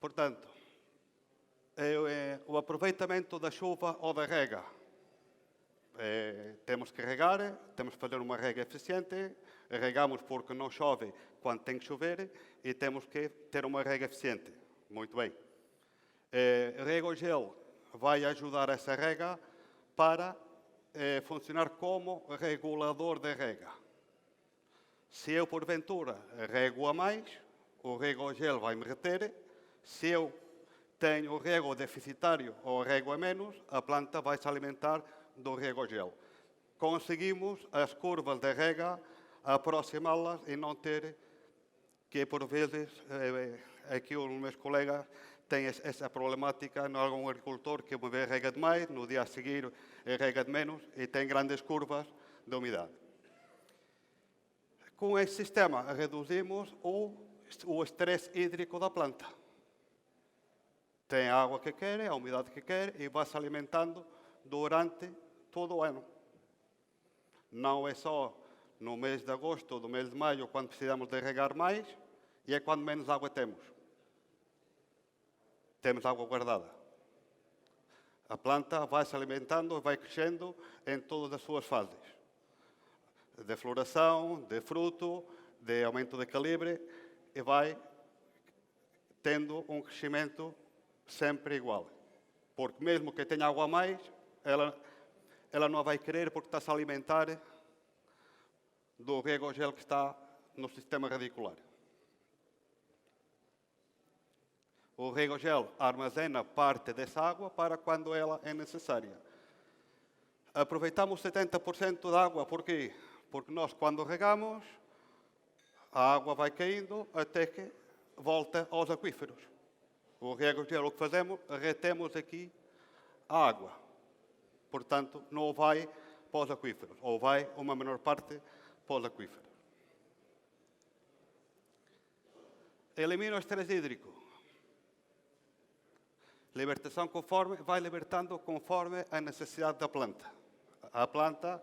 Portanto, o aproveitamento da chuva ou da rega. Temos que regar, temos que fazer uma rega eficiente, regamos porque não chove quando tem que chover e temos que ter uma rega eficiente. Muito bem. Regogel vai ajudar essa rega para funcionar como regulador de rega. Se eu, porventura, rego a mais, o regogel vai me reter. Se eu tenho rego deficitário ou rego a menos, a planta vai se alimentar do regogel. Conseguimos as curvas de rega aproximá-las e não ter que, por vezes, aqui os meus colegas têm essa problemática em algum agricultor que uma vez rega demais, no dia a seguir rega de menos e tem grandes curvas de umidade. Com esse sistema reduzimos o estresse hídrico da planta. Tem a água que quer, a umidade que quer e vai se alimentando durante todo o ano. Não é só no mês de agosto ou no mês de maio quando precisamos de regar mais e é quando menos água temos. Temos água guardada. A planta vai se alimentando, vai crescendo em todas as suas fases. De floração, de fruto, de aumento de calibre e vai tendo um crescimento sempre igual. Porque mesmo que tenha água a mais, ela não vai querer porque está-se a alimentar do regogel que está no sistema radicular. O regogel armazena parte dessa água para quando ela é necessária. Aproveitamos 70% da água, por quê? Porque nós, quando regamos, a água vai caindo até que volta aos aquíferos. O regogel, o que fazemos, retemos aqui a água. Portanto, não vai para os aquíferos, ou vai uma menor parte para os aquíferos. Elimina o estresse hídrico. Libertação vai libertando conforme a necessidade da planta. A planta,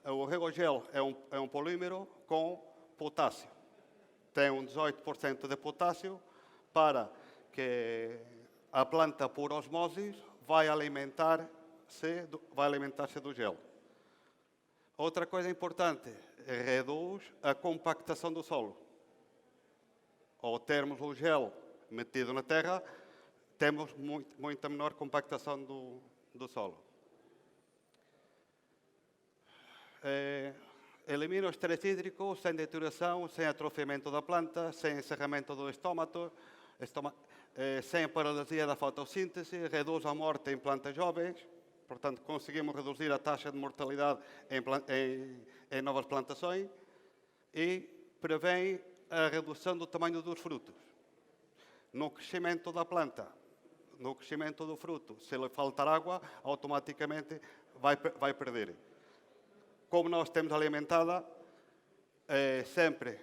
o regogel é um polímero com potássio. Tem um 18% de potássio para que a planta, por osmose, vai alimentar-se do gel. Outra coisa importante, reduz a compactação do solo. ao termos o gel metido na terra, temos muita menor compactação do solo. Elimina o estresse hídrico sem deterioração, sem atrofiamento da planta, sem encerramento do estômago, sem paralisia da fotossíntese, reduz a morte em plantas jovens, portanto, conseguimos reduzir a taxa de mortalidade em novas plantações e prevém a redução do tamanho dos frutos. No crescimento da planta, no crescimento do fruto, se lhe faltar água, automaticamente vai perder. Como nós temos alimentada, sempre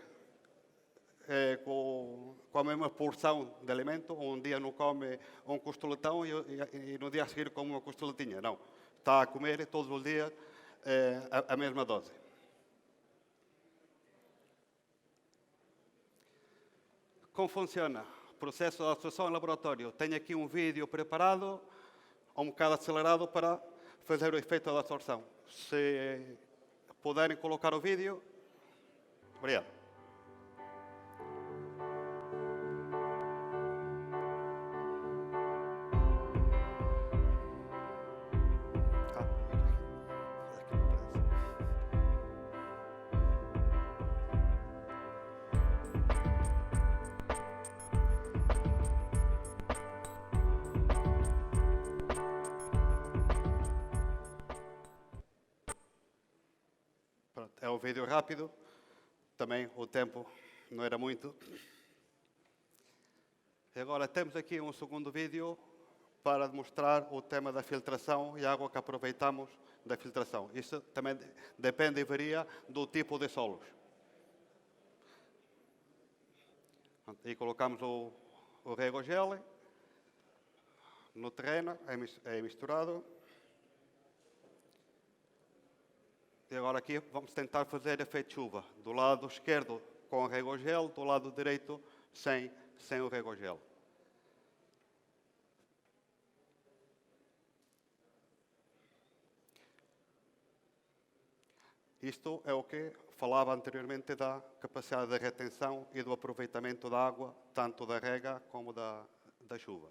com a mesma porção de alimento, um dia não come um costeletão e no dia a seguir come uma costeletinha. Não, está a comer todos os dias a mesma dose. Como funciona o processo de absorção em laboratório? Tenho aqui um vídeo preparado, um bocado acelerado para fazer o efeito da absorção. Se puderem colocar o vídeo. Obrigado. É um vídeo rápido, também o tempo não era muito. E agora temos aqui um segundo vídeo para demonstrar o tema da filtração e a água que aproveitamos da filtração. Isso também depende e varia do tipo de solos. E colocamos o regogel no terreno, é misturado. E agora aqui vamos tentar fazer efeito chuva. Do lado esquerdo com o regogel, do lado direito sem o regogel. Isto é o que falava anteriormente da capacidade de retenção e do aproveitamento da água, tanto da rega como da chuva.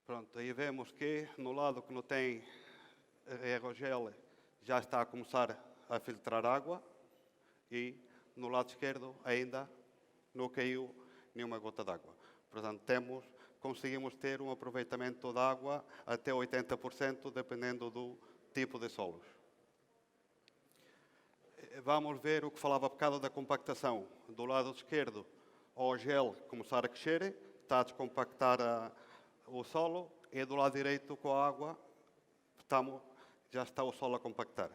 Pronto, aí vemos que no lado que não tem regogel já está a começar a filtrar água e no lado esquerdo ainda não caiu nenhuma gota d'água. Portanto, conseguimos ter um aproveitamento da água até 80%, dependendo do tipo de solos. Vamos ver o que falava há bocado da compactação. Do lado esquerdo, ao gel começar a crescer, está a descompactar o solo, e do lado direito, com a água, já está o solo a compactar.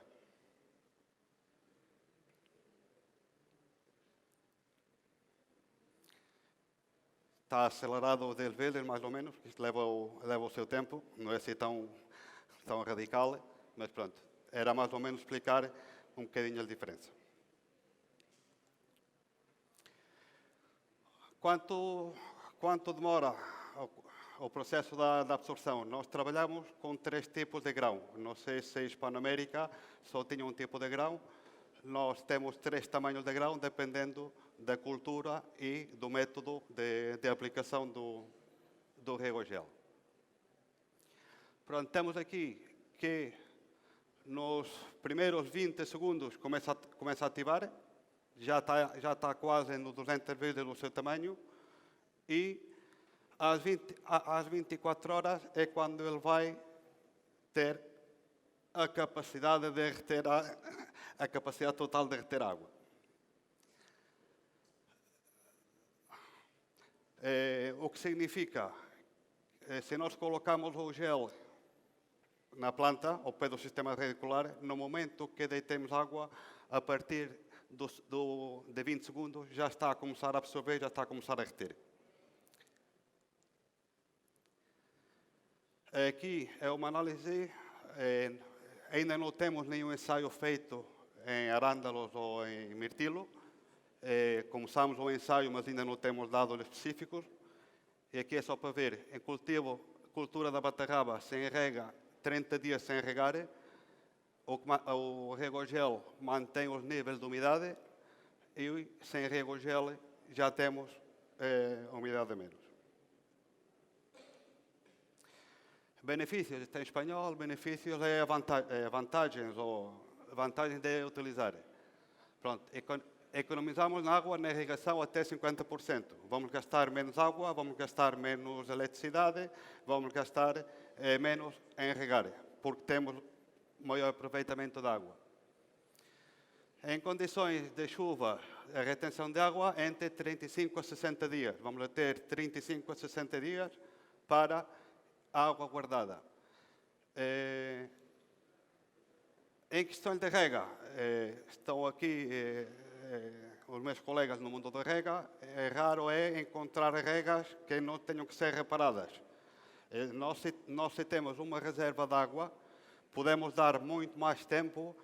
Está acelerado 10 vezes, mais ou menos. Isto leva o seu tempo, não é assim tão radical, mas pronto. Era mais ou menos explicar um bocadinho a diferença. Quanto demora o processo da absorção? Nós trabalhamos com 3 tipos de grão. Não sei se a Hispanoamérica só tinha um tipo de grão. Nós temos 3 tamanhos de grão, dependendo da cultura e do método de aplicação do regogel. Pronto, temos aqui que nos primeiros 20 segundos começa a ativar, já está quase nos 200 vezes o seu tamanho, e às 24 horas é quando ele vai ter a capacidade de reter a capacidade total de reter água. O que significa, se nós colocamos o gel na planta, ao pé do sistema radicular, no momento que deitemos água, a partir de 20 segundos, já está a começar a absorver, já está a começar a reter. Aqui é uma análise, ainda não temos nenhum ensaio feito em arândalos ou em mirtilo. Começamos o ensaio, mas ainda não temos dados específicos. E aqui é só para ver, em cultura da beterraba sem rega, 30 dias sem regar, o regogel mantém os níveis de umidade e sem regogel já temos umidade a menos. Benefícios, está em espanhol, benefícios é vantagens de utilizar. Pronto, economizamos na água na irrigação até 50%. Vamos gastar menos água, vamos gastar menos eletricidade, vamos gastar menos em regar, porque temos maior aproveitamento da água. Em condições de chuva, a retenção de água é entre 35 a 60 dias. Vamos ter 35 a 60 dias para a água guardada. Em questão de rega, estão aqui os meus colegas no mundo da rega. Raro encontrar regas que não tenham que ser reparadas. Nós se temos uma reserva de água, podemos dar muito mais tempo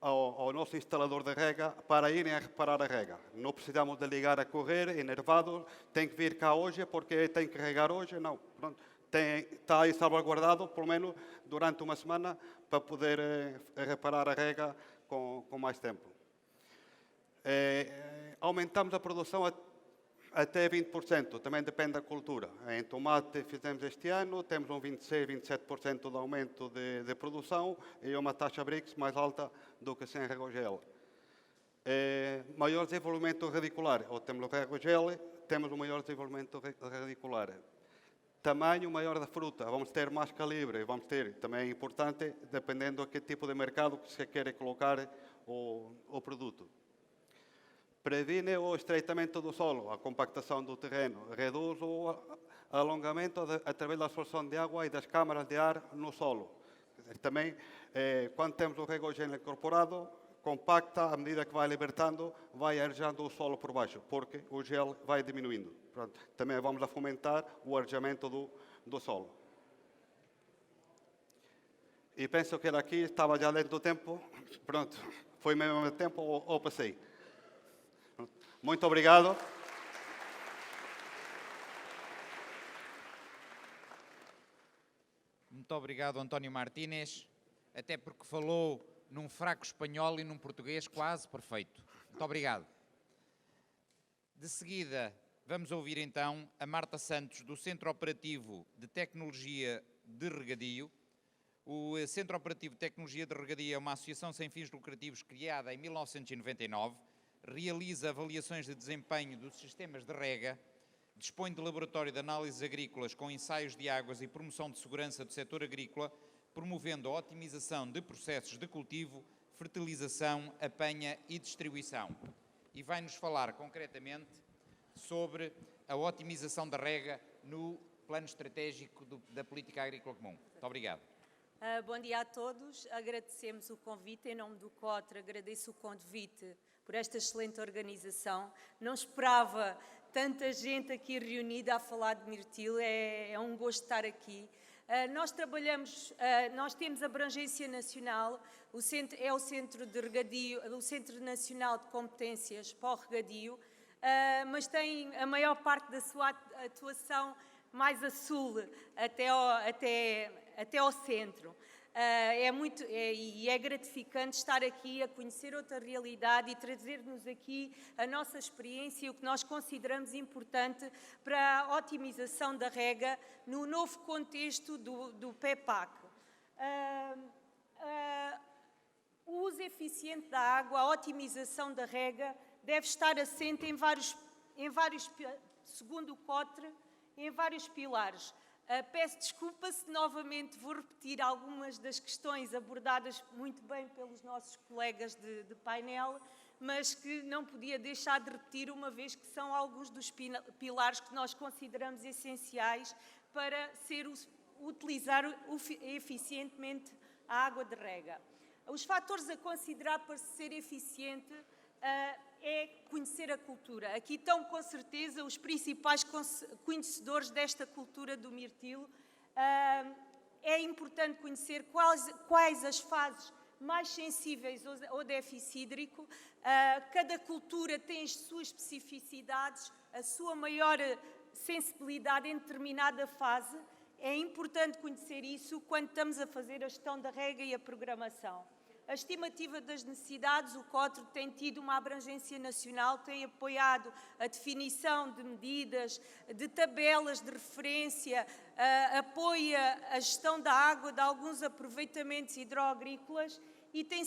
ao nosso instalador de rega para irem a reparar a rega. Não precisamos de ligar a correr, enervados, tem que vir cá hoje porque tem que regar hoje. Não, pronto. Está aí salvaguardado, pelo menos durante uma semana, para poder reparar a rega com mais tempo. Aumentamos a produção até 20%, também depende da cultura. Em tomate fizemos este ano, temos um 26, 27% de aumento de produção e uma taxa BRICS mais alta do que sem regogel. Maior desenvolvimento radicular, ou temos o regogel, temos um maior desenvolvimento radicular. Tamanho maior da fruta, vamos ter mais calibre, vamos ter, também é importante, dependendo do que tipo de mercado que se quer colocar o produto. Previne o estreitamento do solo, a compactação do terreno, reduz o alongamento através da absorção de água e das câmaras de ar no solo. Também, quando temos o regogel incorporado, compacta, à medida que vai libertando, vai arejando o solo por baixo, porque o gel vai diminuindo. Pronto. Também vamos a fomentar o arejamento do solo. E penso que aqui estava já dentro do tempo. Pronto, foi mesmo tempo ou passei? Muito obrigado. Muito obrigado, António Martínez, até porque falou num fraco espanhol e num português quase perfeito. Muito obrigado. De seguida, vamos ouvir então a Marta Santos, do Centro Operativo de Tecnologia de Regadio. O Centro Operativo de Tecnologia de Regadio é uma associação sem fins lucrativos criada em 1999, realiza avaliações de desempenho dos sistemas de rega, dispõe de laboratório de análises agrícolas com ensaios de águas e promoção de segurança do setor agrícola, promovendo a otimização de processos de cultivo, fertilização, apanha e distribuição. E vai-nos falar concretamente sobre a otimização da rega no plano estratégico da Política Agrícola Comum. Muito obrigado. Bom dia a todos. Agradecemos o convite. Em nome do COTRE, agradeço o convite por esta excelente organização. Não esperava tanta gente aqui reunida a falar de mirtilo. É um gosto estar aqui. Nós temos abrangência nacional, é o Centro de Regadio, o Centro Nacional de Competências para o Regadio, mas tem a maior parte da sua atuação mais a sul, até ao centro. É gratificante estar aqui a conhecer outra realidade e trazer-nos aqui a nossa experiência e o que nós consideramos importante para a otimização da rega no novo contexto do PEPAC. O uso eficiente da água, a otimização da rega, deve estar assente segundo o COTRE, em vários pilares. Peço desculpa se novamente vou repetir algumas das questões abordadas muito bem pelos nossos colegas de painel, mas que não podia deixar de repetir, uma vez que são alguns dos pilares que nós consideramos essenciais para utilizar eficientemente a água de rega. Os fatores a considerar para ser eficiente é conhecer a cultura. Aqui estão, com certeza, os principais conhecedores desta cultura do mirtilo. É importante conhecer quais as fases mais sensíveis ao déficit hídrico. Cada cultura tem as suas especificidades, a sua maior sensibilidade em determinada fase. É importante conhecer isso quando estamos a fazer a gestão da rega e a programação. A estimativa das necessidades, o COTRE tem tido uma abrangência nacional, tem apoiado a definição de medidas, de tabelas de referência, apoia a gestão da água, de alguns aproveitamentos hidroagrícolas e tem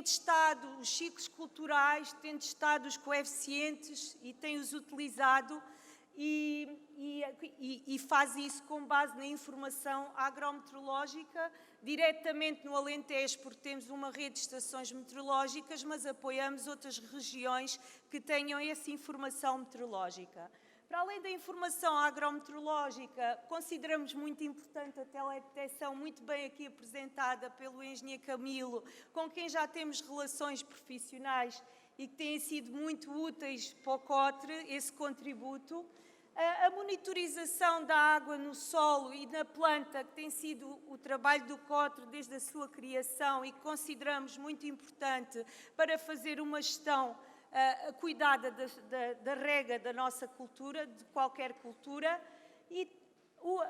testado os ciclos culturais, tem testado os coeficientes e tem-os utilizado e faz isso com base na informação agrometeorológica, diretamente no Alentejo, porque temos uma rede de estações meteorológicas, mas apoiamos outras regiões que tenham essa informação meteorológica. Para além da informação agrometeorológica, consideramos muito importante a teledetecção, muito bem aqui apresentada pelo engenheiro Camilo, com quem já temos relações profissionais e que têm sido muito úteis para o COTRE, esse contributo. A monitorização da água no solo e na planta, que tem sido o trabalho do COTRE desde a sua criação e que consideramos muito importante para fazer uma gestão cuidada da rega da nossa cultura, de qualquer cultura, e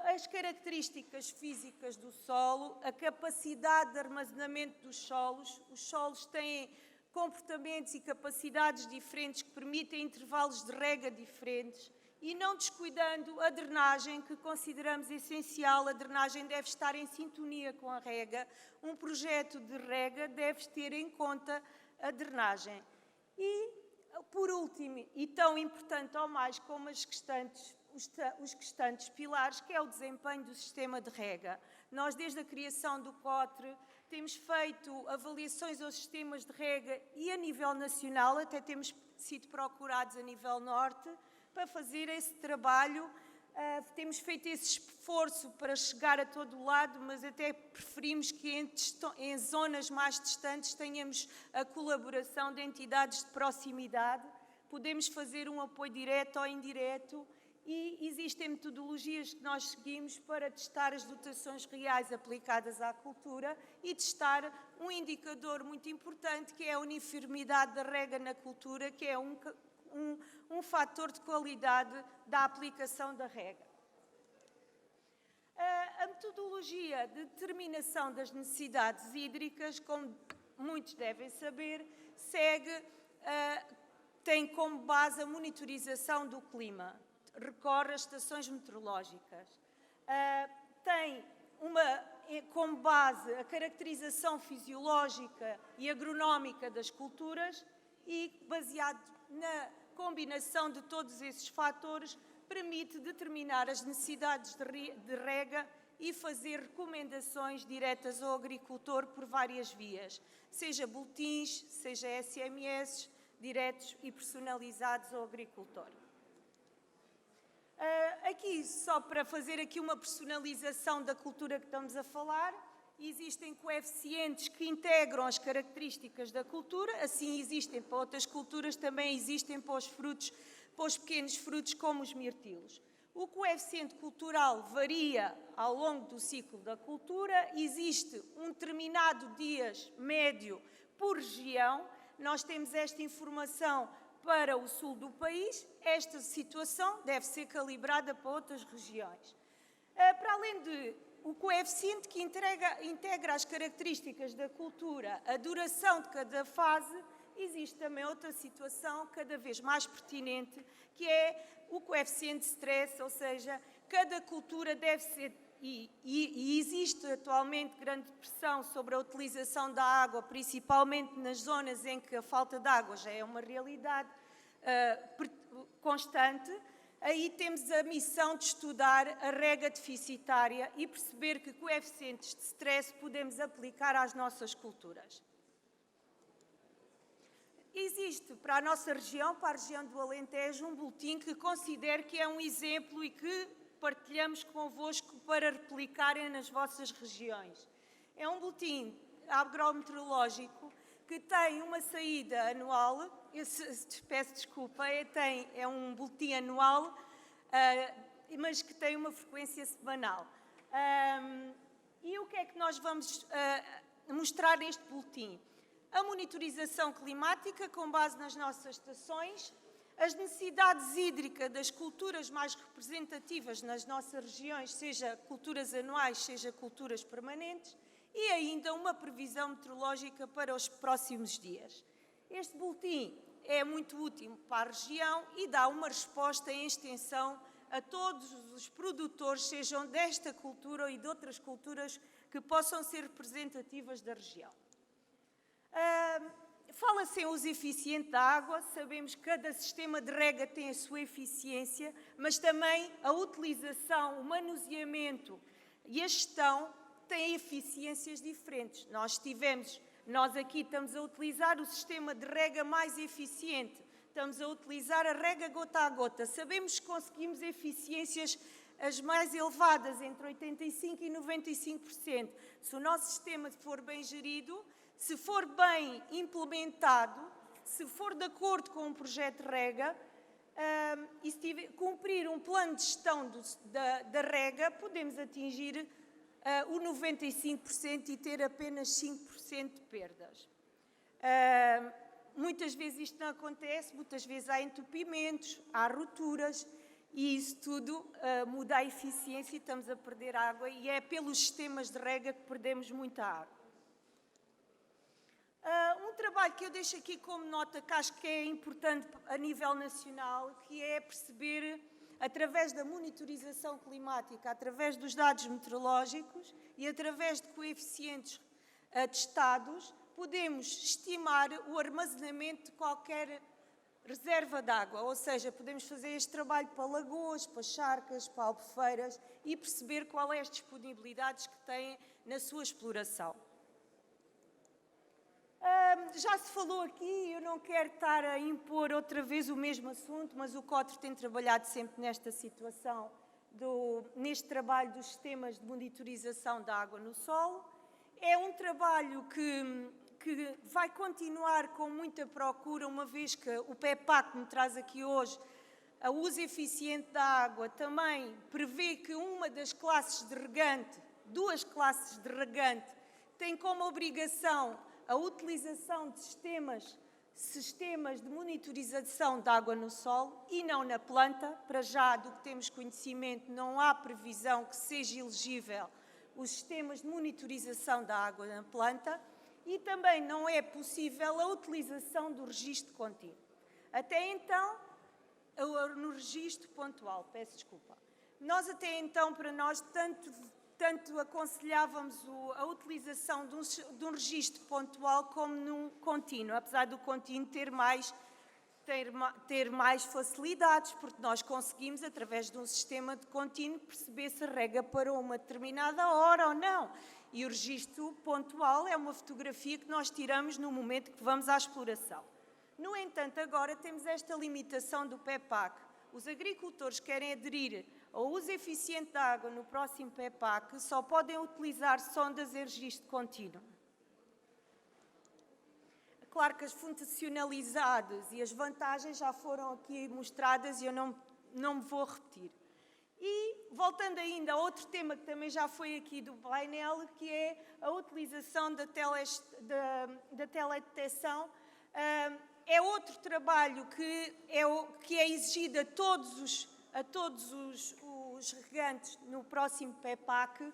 as características físicas do solo, a capacidade de armazenamento dos solos. Os solos têm comportamentos e capacidades diferentes que permitem intervalos de rega diferentes. E não descuidando a drenagem, que consideramos essencial. A drenagem deve estar em sintonia com a rega. Um projeto de rega deve ter em conta a drenagem. E, por último, e tão importante ou mais como os restantes pilares, que é o desempenho do sistema de rega. Nós, desde a criação do COTRE, temos feito avaliações aos sistemas de rega e a nível nacional, até temos sido procurados a nível norte, para fazer esse trabalho. Temos feito esse esforço para chegar a todo o lado, mas até preferimos que em zonas mais distantes tenhamos a colaboração de entidades de proximidade. Podemos fazer um apoio direto ou indireto e existem metodologias que nós seguimos para testar as dotações reais aplicadas à cultura e testar um indicador muito importante, que é a uniformidade da rega na cultura, que é um fator de qualidade da aplicação da rega. A metodologia de determinação das necessidades hídricas, como muitos devem saber, tem como base a monitorização do clima, recorre às estações meteorológicas, tem como base a caracterização fisiológica e agronómica das culturas e, baseado na combinação de todos esses fatores, permite determinar as necessidades de rega e fazer recomendações diretas ao agricultor por várias vias, seja boletins, seja SMS, diretos e personalizados ao agricultor. Aqui, só para fazer aqui uma personalização da cultura que estamos a falar, existem coeficientes que integram as características da cultura, assim existem para outras culturas, também existem para os frutos, para os pequenos frutos como os mirtilos. O coeficiente cultural varia ao longo do ciclo da cultura, existe um determinado dias médio por região. Nós temos esta informação para o sul do país, esta situação deve ser calibrada para outras regiões. Para além de o coeficiente que integra as características da cultura, a duração de cada fase, existe também outra situação cada vez mais pertinente, que é o coeficiente de stress, ou seja, cada cultura deve ser, e existe atualmente grande pressão sobre a utilização da água, principalmente nas zonas em que a falta de água já é uma realidade constante. Aí temos a missão de estudar a rega deficitária e perceber que coeficientes de stress podemos aplicar às nossas culturas. Existe para a nossa região, para a região do Alentejo, um boletim que considero que é um exemplo e que partilhamos convosco para replicarem nas vossas regiões. É um boletim agrometeorológico que tem uma saída anual, peço desculpa, é um boletim anual, mas que tem uma frequência semanal. E o que é que nós vamos mostrar neste boletim. A monitorização climática com base nas nossas estações, as necessidades hídricas das culturas mais representativas nas nossas regiões, seja culturas anuais, seja culturas permanentes, e ainda uma previsão meteorológica para os próximos dias. Este boletim é muito útil para a região e dá uma resposta em extensão a todos os produtores, sejam desta cultura e de outras culturas que possam ser representativas da região. Fala-se em uso eficiente da água, sabemos que cada sistema de rega tem a sua eficiência, mas também a utilização, o manuseamento e a gestão têm eficiências diferentes. Nós aqui estamos a utilizar o sistema de rega mais eficiente, estamos a utilizar a rega gota a gota. Sabemos que conseguimos eficiências as mais elevadas, entre 85% e 95%. Se o nosso sistema for bem gerido, se for bem implementado, se for de acordo com um projeto de rega e se cumprir um plano de gestão da rega, podemos atingir o 95% e ter apenas 5% de perdas. Muitas vezes isto não acontece, muitas vezes há entupimentos, há rupturas e isso tudo muda a eficiência e estamos a perder água e é pelos sistemas de rega que perdemos muita água. Um trabalho que eu deixo aqui como nota, que acho que é importante a nível nacional, que é perceber, através da monitorização climática, através dos dados meteorológicos e através de coeficientes testados, podemos estimar o armazenamento de qualquer reserva de água, ou seja, podemos fazer este trabalho para lagoas, para charcas, para albufeiras e perceber qual é as disponibilidades que têm na sua exploração. Já se falou aqui, eu não quero estar a impor outra vez o mesmo assunto, mas o COTRE tem trabalhado sempre nesta situação, neste trabalho dos sistemas de monitorização da água no solo. É um trabalho que vai continuar com muita procura, uma vez que o PEPAC que me traz aqui hoje, o uso eficiente da água, também prevê que uma das classes de regante, 2 classes de regante, tem como obrigação a utilização de sistemas de monitorização de água no solo e não na planta. Para já, do que temos conhecimento, não há previsão que seja elegível os sistemas de monitorização da água na planta e também não é possível a utilização do registro contínuo. Até então, no registro pontual, peço desculpa. Nós até então, para nós, tanto aconselhávamos a utilização de um registro pontual como num contínuo, apesar do contínuo ter mais facilidades, porque nós conseguimos, através de um sistema de contínuo, perceber se rega para uma determinada hora ou não. E o registro pontual é uma fotografia que nós tiramos no momento que vamos à exploração. No entanto, agora temos esta limitação do PEPAC. Os agricultores que querem aderir ao uso eficiente da água no próximo PEPAC só podem utilizar sondas em registro contínuo. Claro que as funcionalidades e as vantagens já foram aqui mostradas e eu não me vou repetir. E, voltando ainda a outro tema que também já foi aqui do painel, que é a utilização da teledetecção, é outro trabalho que é exigido a todos os regantes no próximo PEPAC.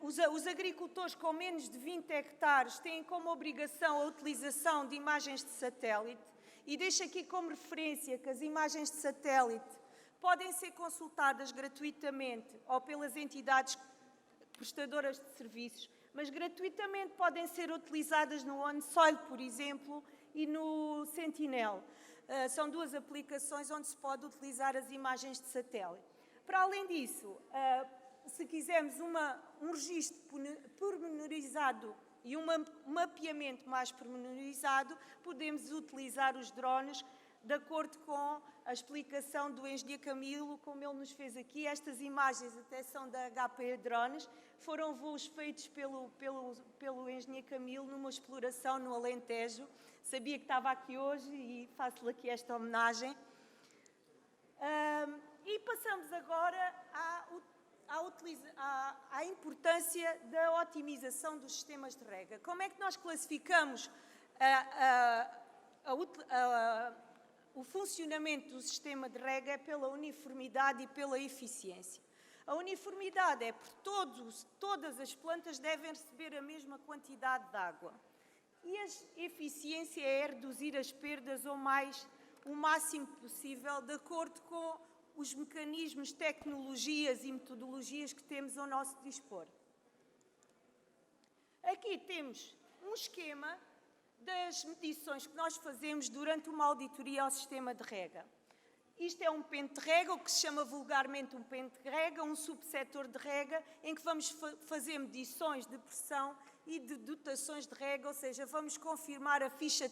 Os agricultores com menos de 20 hectares têm como obrigação a utilização de imagens de satélite e deixo aqui como referência que as imagens de satélite podem ser consultadas gratuitamente ou pelas entidades prestadoras de serviços, mas gratuitamente podem ser utilizadas no OneSoil, por exemplo, e no Sentinel. São 2 aplicações onde se pode utilizar as imagens de satélite. Para além disso, se quisermos um registro pormenorizado e um mapeamento mais pormenorizado, podemos utilizar os drones de acordo com a explicação do engenheiro Camilo, como ele nos fez aqui. Estas imagens até são da HP Drones, foram voos feitos pelo engenheiro Camilo numa exploração no Alentejo. Sabia que estava aqui hoje e faço-lhe aqui esta homenagem. E passamos agora à importância da otimização dos sistemas de rega. Como é que nós classificamos o funcionamento do sistema de rega? É pela uniformidade e pela eficiência. A uniformidade é porque todas as plantas devem receber a mesma quantidade de água. E a eficiência é reduzir as perdas o máximo possível, de acordo com os mecanismos, tecnologias e metodologias que temos ao nosso dispor. Aqui temos um esquema das medições que nós fazemos durante uma auditoria ao sistema de rega. Isto é um pente de rega, o que se chama vulgarmente um pente de rega, um subsetor de rega, em que vamos fazer medições de pressão e de dotações de rega, ou seja, vamos confirmar a ficha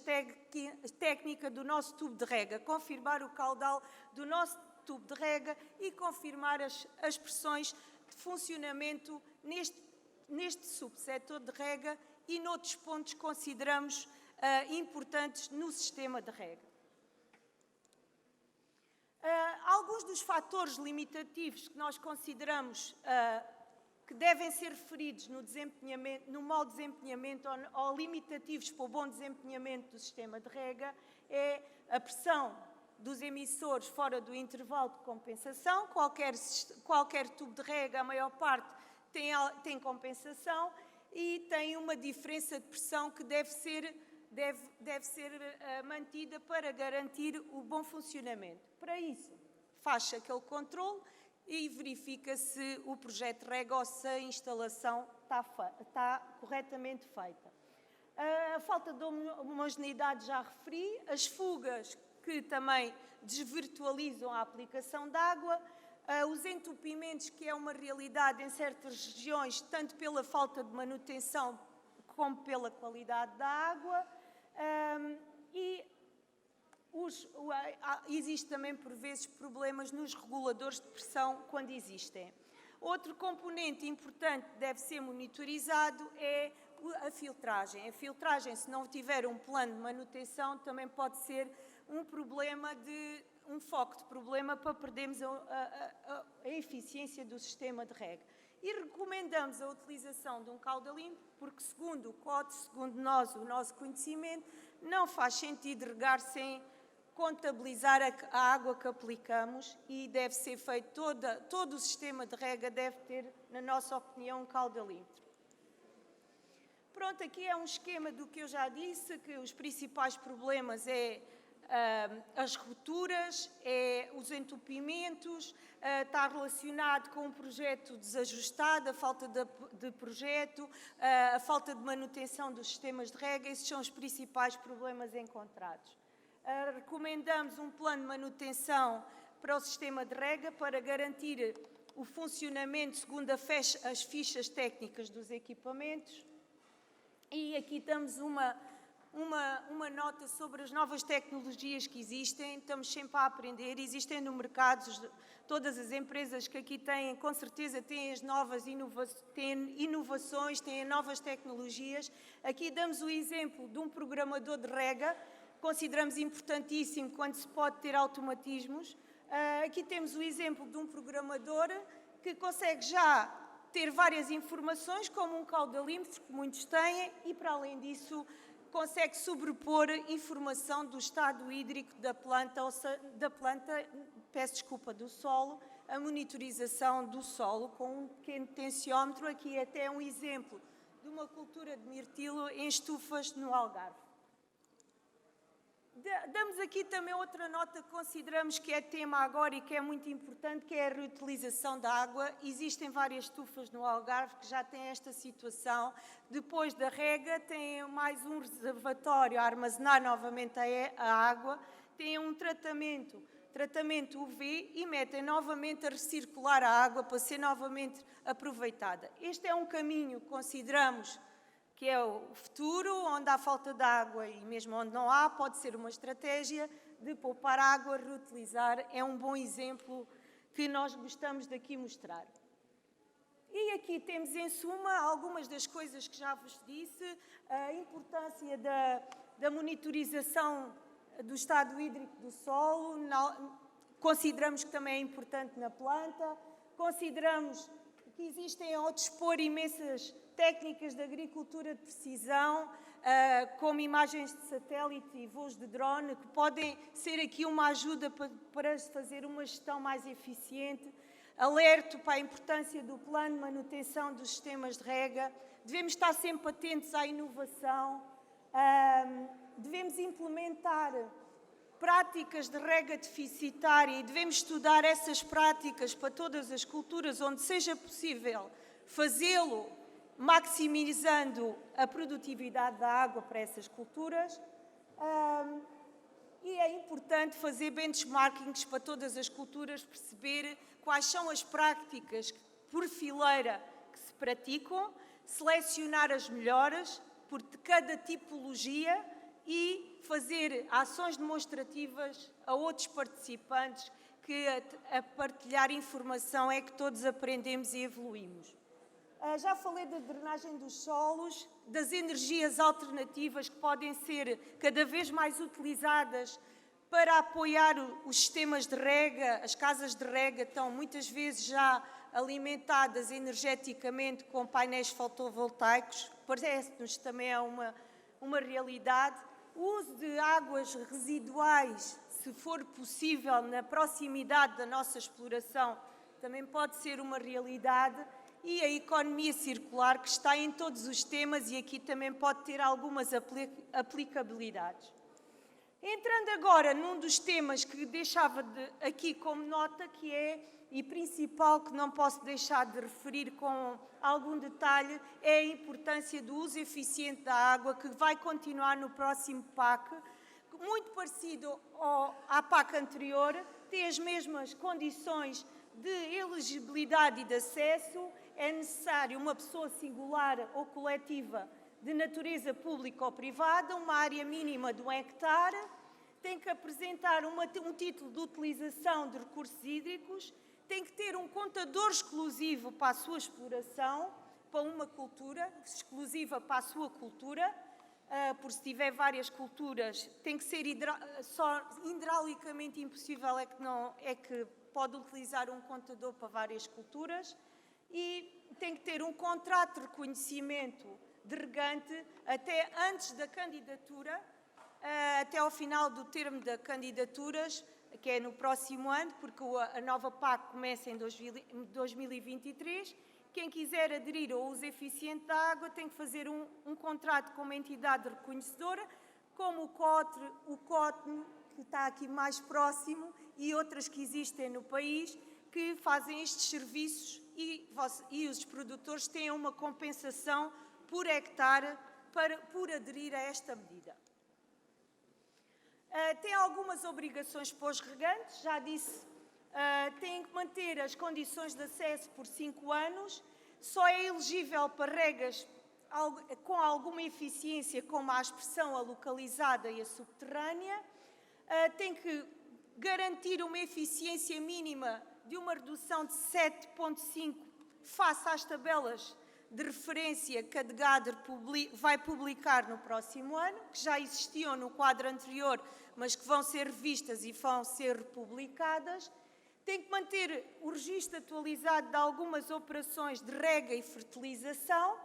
técnica do nosso tubo de rega, confirmar o caudal do nosso tubo de rega e confirmar as pressões de funcionamento neste subsetor de rega e noutros pontos que consideramos importantes no sistema de rega. Alguns dos fatores limitativos que nós consideramos que devem ser referidos no mau desempenhamento ou limitativos para o bom desempenhamento do sistema de rega é a pressão dos emissores fora do intervalo de compensação. Qualquer tubo de rega, a maior parte, tem compensação e tem uma diferença de pressão que deve ser mantida para garantir o bom funcionamento. Para isso, faz-se aquele controle e verifica se o projeto de rega ou se a instalação está corretamente feita. A falta de homogeneidade já referi, as fugas que também desvirtualizam a aplicação de água, os entupimentos, que é uma realidade em certas regiões, tanto pela falta de manutenção como pela qualidade da água, existe também, por vezes, problemas nos reguladores de pressão quando existem. Outro componente importante que deve ser monitorizado é a filtragem. A filtragem, se não tiver um plano de manutenção, também pode ser um foco de problema para perdermos a eficiência do sistema de rega. E recomendamos a utilização de um cauda limpo, porque segundo o COD, segundo o nosso conhecimento, não faz sentido regar sem contabilizar a água que aplicamos e deve ser feito, todo o sistema de rega deve ter, na nossa opinião, um cauda limpo. Pronto, aqui é um esquema do que eu já disse, que os principais problemas é as rupturas, os entupimentos, está relacionado com um projeto desajustado, a falta de projeto, a falta de manutenção dos sistemas de rega. Esses são os principais problemas encontrados. Recomendamos um plano de manutenção para o sistema de rega para garantir o funcionamento segundo as fichas técnicas dos equipamentos. E aqui temos uma nota sobre as novas tecnologias que existem. Estamos sempre a aprender, existem no mercado, todas as empresas que aqui têm, com certeza têm as novas inovações, têm novas tecnologias. Aqui damos o exemplo de um programador de rega, consideramos importantíssimo quando se pode ter automatismos. Aqui temos o exemplo de um programador que consegue já ter várias informações, como um caudalímetro, que muitos têm, e para além disso consegue sobrepor informação do estado hídrico da planta, do solo, a monitorização do solo com um pequeno tensiómetro. Aqui até um exemplo de uma cultura de mirtilo em estufas no Algarve. Damos aqui também outra nota que consideramos que é tema agora e que é muito importante, que é a reutilização da água. Existem várias estufas no Algarve que já têm esta situação. Depois da rega, têm mais um reservatório a armazenar novamente a água, têm um tratamento UV e metem novamente a recircular a água para ser novamente aproveitada. Este é um caminho que consideramos que é o futuro, onde há falta de água e mesmo onde não há, pode ser uma estratégia de poupar água, reutilizar. É um bom exemplo que nós gostamos de aqui mostrar. E aqui temos, em suma, algumas das coisas que já vos disse, a importância da monitorização do estado hídrico do solo, consideramos que também é importante na planta, consideramos que existem ao dispor imensas técnicas de agricultura de precisão, como imagens de satélite e voos de drone, que podem ser aqui uma ajuda para fazer uma gestão mais eficiente. Alerto para a importância do plano de manutenção dos sistemas de rega. Devemos estar sempre atentos à inovação. Devemos implementar práticas de rega deficitária e devemos estudar essas práticas para todas as culturas onde seja possível fazê-lo, maximizando a produtividade da água para essas culturas. E é importante fazer benchmarkings para todas as culturas, perceber quais são as práticas por fileira que se praticam, selecionar as melhores por cada tipologia e fazer ações demonstrativas a outros participantes, que a partilhar informação é que todos aprendemos e evoluímos. Já falei da drenagem dos solos, das energias alternativas que podem ser cada vez mais utilizadas para apoiar os sistemas de rega. As casas de rega estão muitas vezes já alimentadas energeticamente com painéis fotovoltaicos, parece-nos também é uma realidade. O uso de águas residuais, se for possível, na proximidade da nossa exploração, também pode ser uma realidade. E a economia circular, que está em todos os temas e aqui também pode ter algumas aplicabilidades. Entrando agora num dos temas que deixava aqui como nota, que é, e principal, que não posso deixar de referir com algum detalhe, é a importância do uso eficiente da água, que vai continuar no próximo PAC, muito parecido à PAC anterior, tem as mesmas condições de elegibilidade e de acesso. É necessário uma pessoa singular ou coletiva de natureza pública ou privada, uma área mínima de 1 hectare, tem que apresentar um título de utilização de recursos hídricos, tem que ter um contador exclusivo para a sua exploração, para uma cultura, exclusiva para a sua cultura, por se tiver várias culturas, tem que ser só hidraulicamente impossível é que pode utilizar um contador para várias culturas, e tem que ter um contrato de reconhecimento de regante até antes da candidatura, até ao final do termo de candidaturas, que é no próximo ano, porque a nova PAC começa em 2023. Quem quiser aderir ao uso eficiente da água tem que fazer um contrato com uma entidade reconhecedora, como o COTN, que está aqui mais próximo, e outras que existem no país, que fazem estes serviços e os produtores têm uma compensação por hectare por aderir a esta medida. Tem algumas obrigações para os regantes, já disse, têm que manter as condições de acesso por 5 anos, só é elegível para regas com alguma eficiência, como a aspersão, a localizada e a subterrânea, tem que garantir uma eficiência mínima de uma redução de 7,5 face às tabelas de referência que a DGADER vai publicar no próximo ano, que já existiam no quadro anterior, mas que vão ser revistas e vão ser republicadas. Tem que manter o registro atualizado de algumas operações de rega e fertilização,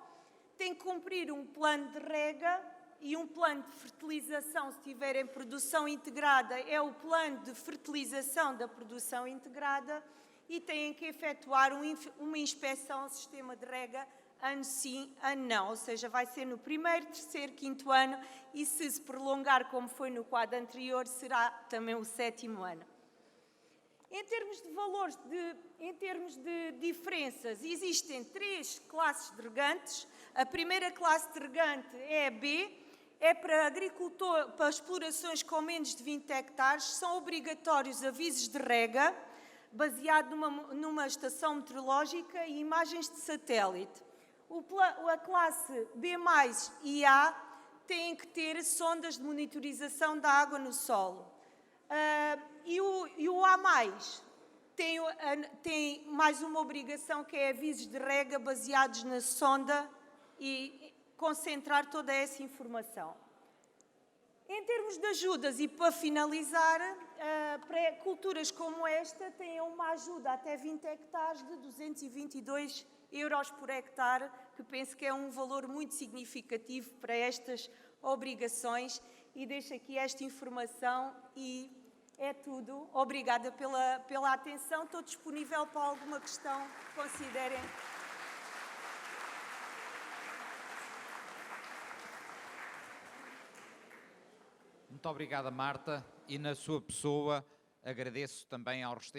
tem que cumprir um plano de rega e um plano de fertilização, se tiver em produção integrada, é o plano de fertilização da produção integrada, e têm que efetuar uma inspeção ao sistema de rega ano sim, ano não, ou seja, vai ser no primeiro, terceiro, quinto ano, e se prolongar como foi no quadro anterior, será também o 7º ano. Em termos de valores, em termos de diferenças, existem 3 classes de regantes. A primeira classe de regante é a B, é para para explorações com menos de 20 hectares, são obrigatórios avisos de rega, baseado numa estação meteorológica e imagens de satélite. A classe B+ e A têm que ter sondas de monitorização da água no solo. E o A+, tem mais uma obrigação, que é avisos de rega baseados na sonda e concentrar toda essa informação. Em termos de ajudas, e para finalizar, para culturas como esta, têm uma ajuda até 20 hectares de 222 euros por hectare, que penso que é um valor muito significativo para estas obrigações. E deixo aqui esta informação e é tudo. Obrigada pela atenção. Estou disponível para alguma questão que considerem. Muito obrigada, Marta, e na sua pessoa agradeço também aos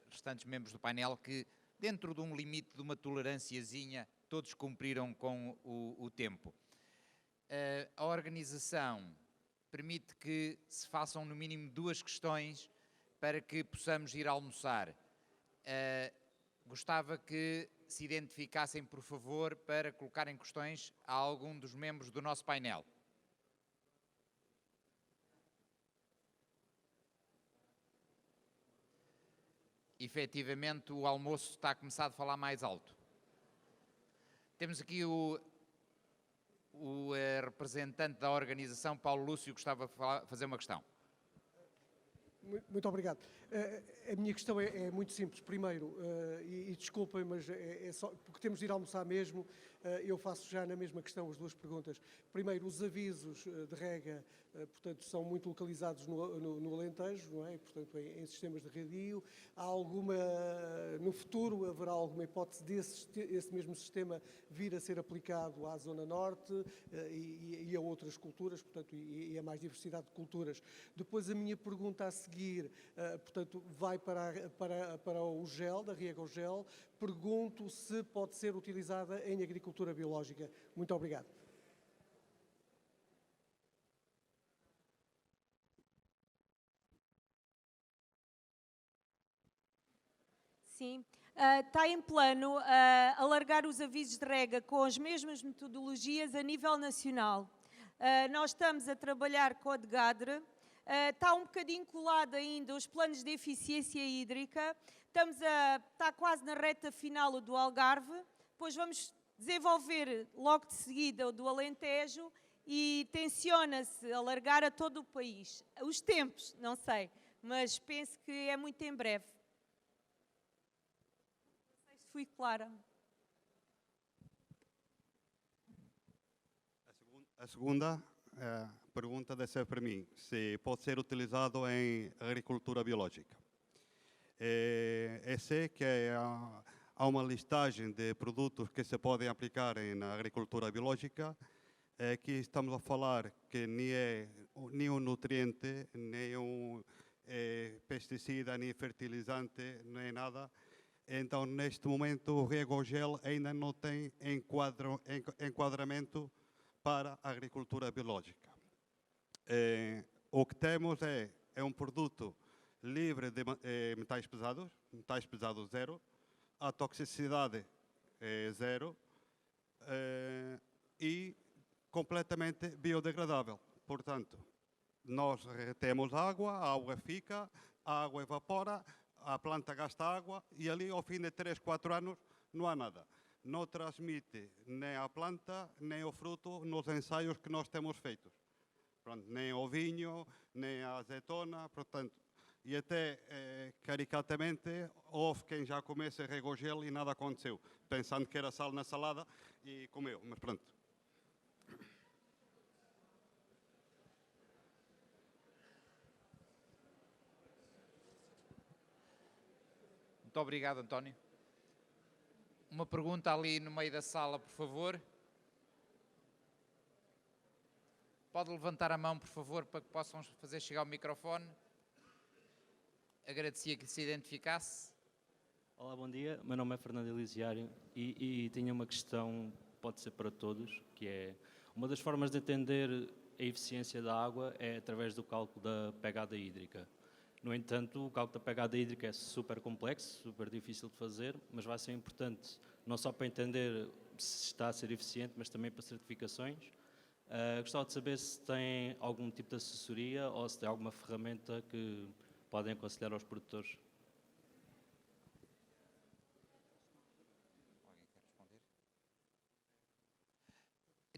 restantes membros do painel que, dentro de um limite de uma tolerânciazinha, todos cumpriram com o tempo. A organização permite que se façam no mínimo 2 questões para que possamos ir almoçar. Gostava que se identificassem, por favor, para colocarem questões a algum dos membros do nosso painel. Efetivamente, o almoço está a começar a falar mais alto. Temos aqui o representante da organização, Paulo Lúcio, gostava de fazer uma questão. Muito obrigado. A minha questão é muito simples. Primeiro, e desculpem, mas é só porque temos de ir almoçar mesmo, eu faço já na mesma questão as 2 perguntas. Primeiro, os avisos de rega, portanto, são muito localizados no Alentejo, não é? Portanto, em sistemas de radio. Há alguma, no futuro, haverá alguma hipótese esse mesmo sistema vir a ser aplicado à Zona Norte e a outras culturas, portanto, e a mais diversidade de culturas. Depois, a minha pergunta a seguir, portanto, vai para o gel, da riega ao gel. Pergunto se pode ser utilizada em agricultura biológica. Muito obrigado. Sim, está em plano alargar os avisos de rega com as mesmas metodologias a nível nacional. Nós estamos a trabalhar com a DGADRE, está um bocadinho colado ainda os planos de eficiência hídrica, está quase na reta final o do Algarve, depois vamos desenvolver logo de seguida o do Alentejo e tenciona-se alargar a todo o país. Os tempos, não sei, mas penso que é muito em breve. Fui clara. A segunda pergunta deve ser para mim, se pode ser utilizado em agricultura biológica. Sei que há uma listagem de produtos que se podem aplicar na agricultura biológica. Aqui estamos a falar que nem é nenhum nutriente, nem um pesticida, nem fertilizante, nem nada. Então, neste momento, o riego ao gel ainda não tem enquadramento para a agricultura biológica. O que temos é um produto livre de metais pesados zero, a toxicidade é zero e completamente biodegradável. Portanto, nós retemos a água fica, a água evapora, a planta gasta água e ali, ao fim de 3, 4 anos, não há nada. Não transmite nem a planta, nem o fruto nos ensaios que nós temos feitos. Pronto, nem ao vinho, nem à azeitona, portanto. E até, caricatamente, houve quem já comesse regogel e nada aconteceu, pensando que era sal na salada e comeu, mas pronto. Muito obrigado, António. Uma pergunta ali no meio da sala, por favor. Pode levantar a mão, por favor, para que possam fazer chegar o microfone. Agradecia que se identificasse. Olá, bom dia. Meu nome é Fernando Elisiário e tenho uma questão, pode ser para todos, que é uma das formas de entender a eficiência da água é através do cálculo da pegada hídrica. No entanto, o cálculo da pegada hídrica é super complexo, super difícil de fazer, mas vai ser importante não só para entender se está a ser eficiente, mas também para certificações. Gostava de saber se tem algum tipo de assessoria ou se tem alguma ferramenta que podem aconselhar aos produtores. Alguém quer responder?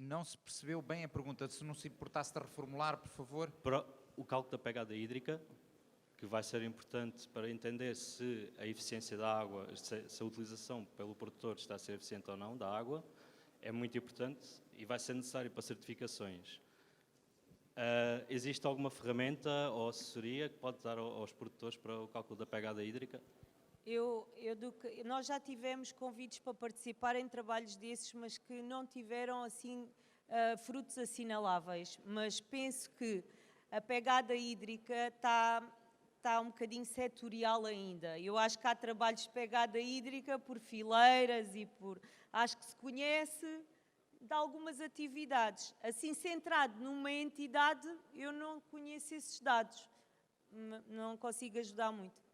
Não se percebeu bem a pergunta. Se não se importasse de reformular, por favor. Para o cálculo da pegada hídrica, que vai ser importante para entender se a eficiência da água, se a utilização pelo produtor está a ser eficiente ou não da água, é muito importante e vai ser necessário para certificações. Existe alguma ferramenta ou assessoria que pode dar aos produtores para o cálculo da pegada hídrica? Nós já tivemos convites para participar em trabalhos desses, mas que não tiveram assim frutos assinaláveis. Mas penso que a pegada hídrica está um bocadinho setorial ainda. Eu acho que há trabalhos de pegada hídrica por fileiras e por... Acho que se conhece de algumas atividades. Assim, centrado numa entidade, eu não conheço esses dados. Não consigo ajudar muito.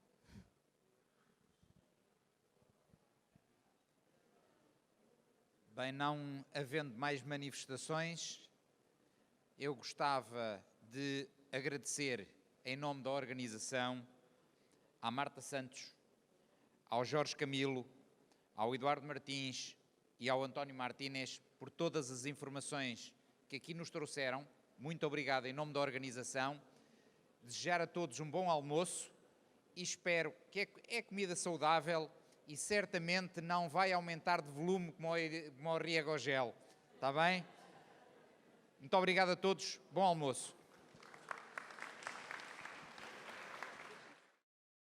Bem, não havendo mais manifestações, eu gostava de agradecer, em nome da organização, à Marta Santos, ao Jorge Camilo, ao Eduardo Martins e ao António Martínez por todas as informações que aqui nos trouxeram. Muito obrigado em nome da organização. Desejar a todos um bom almoço e espero que é comida saudável e certamente não vai aumentar de volume como o Riegogel. Está bem? Muito obrigado a todos. Bom almoço.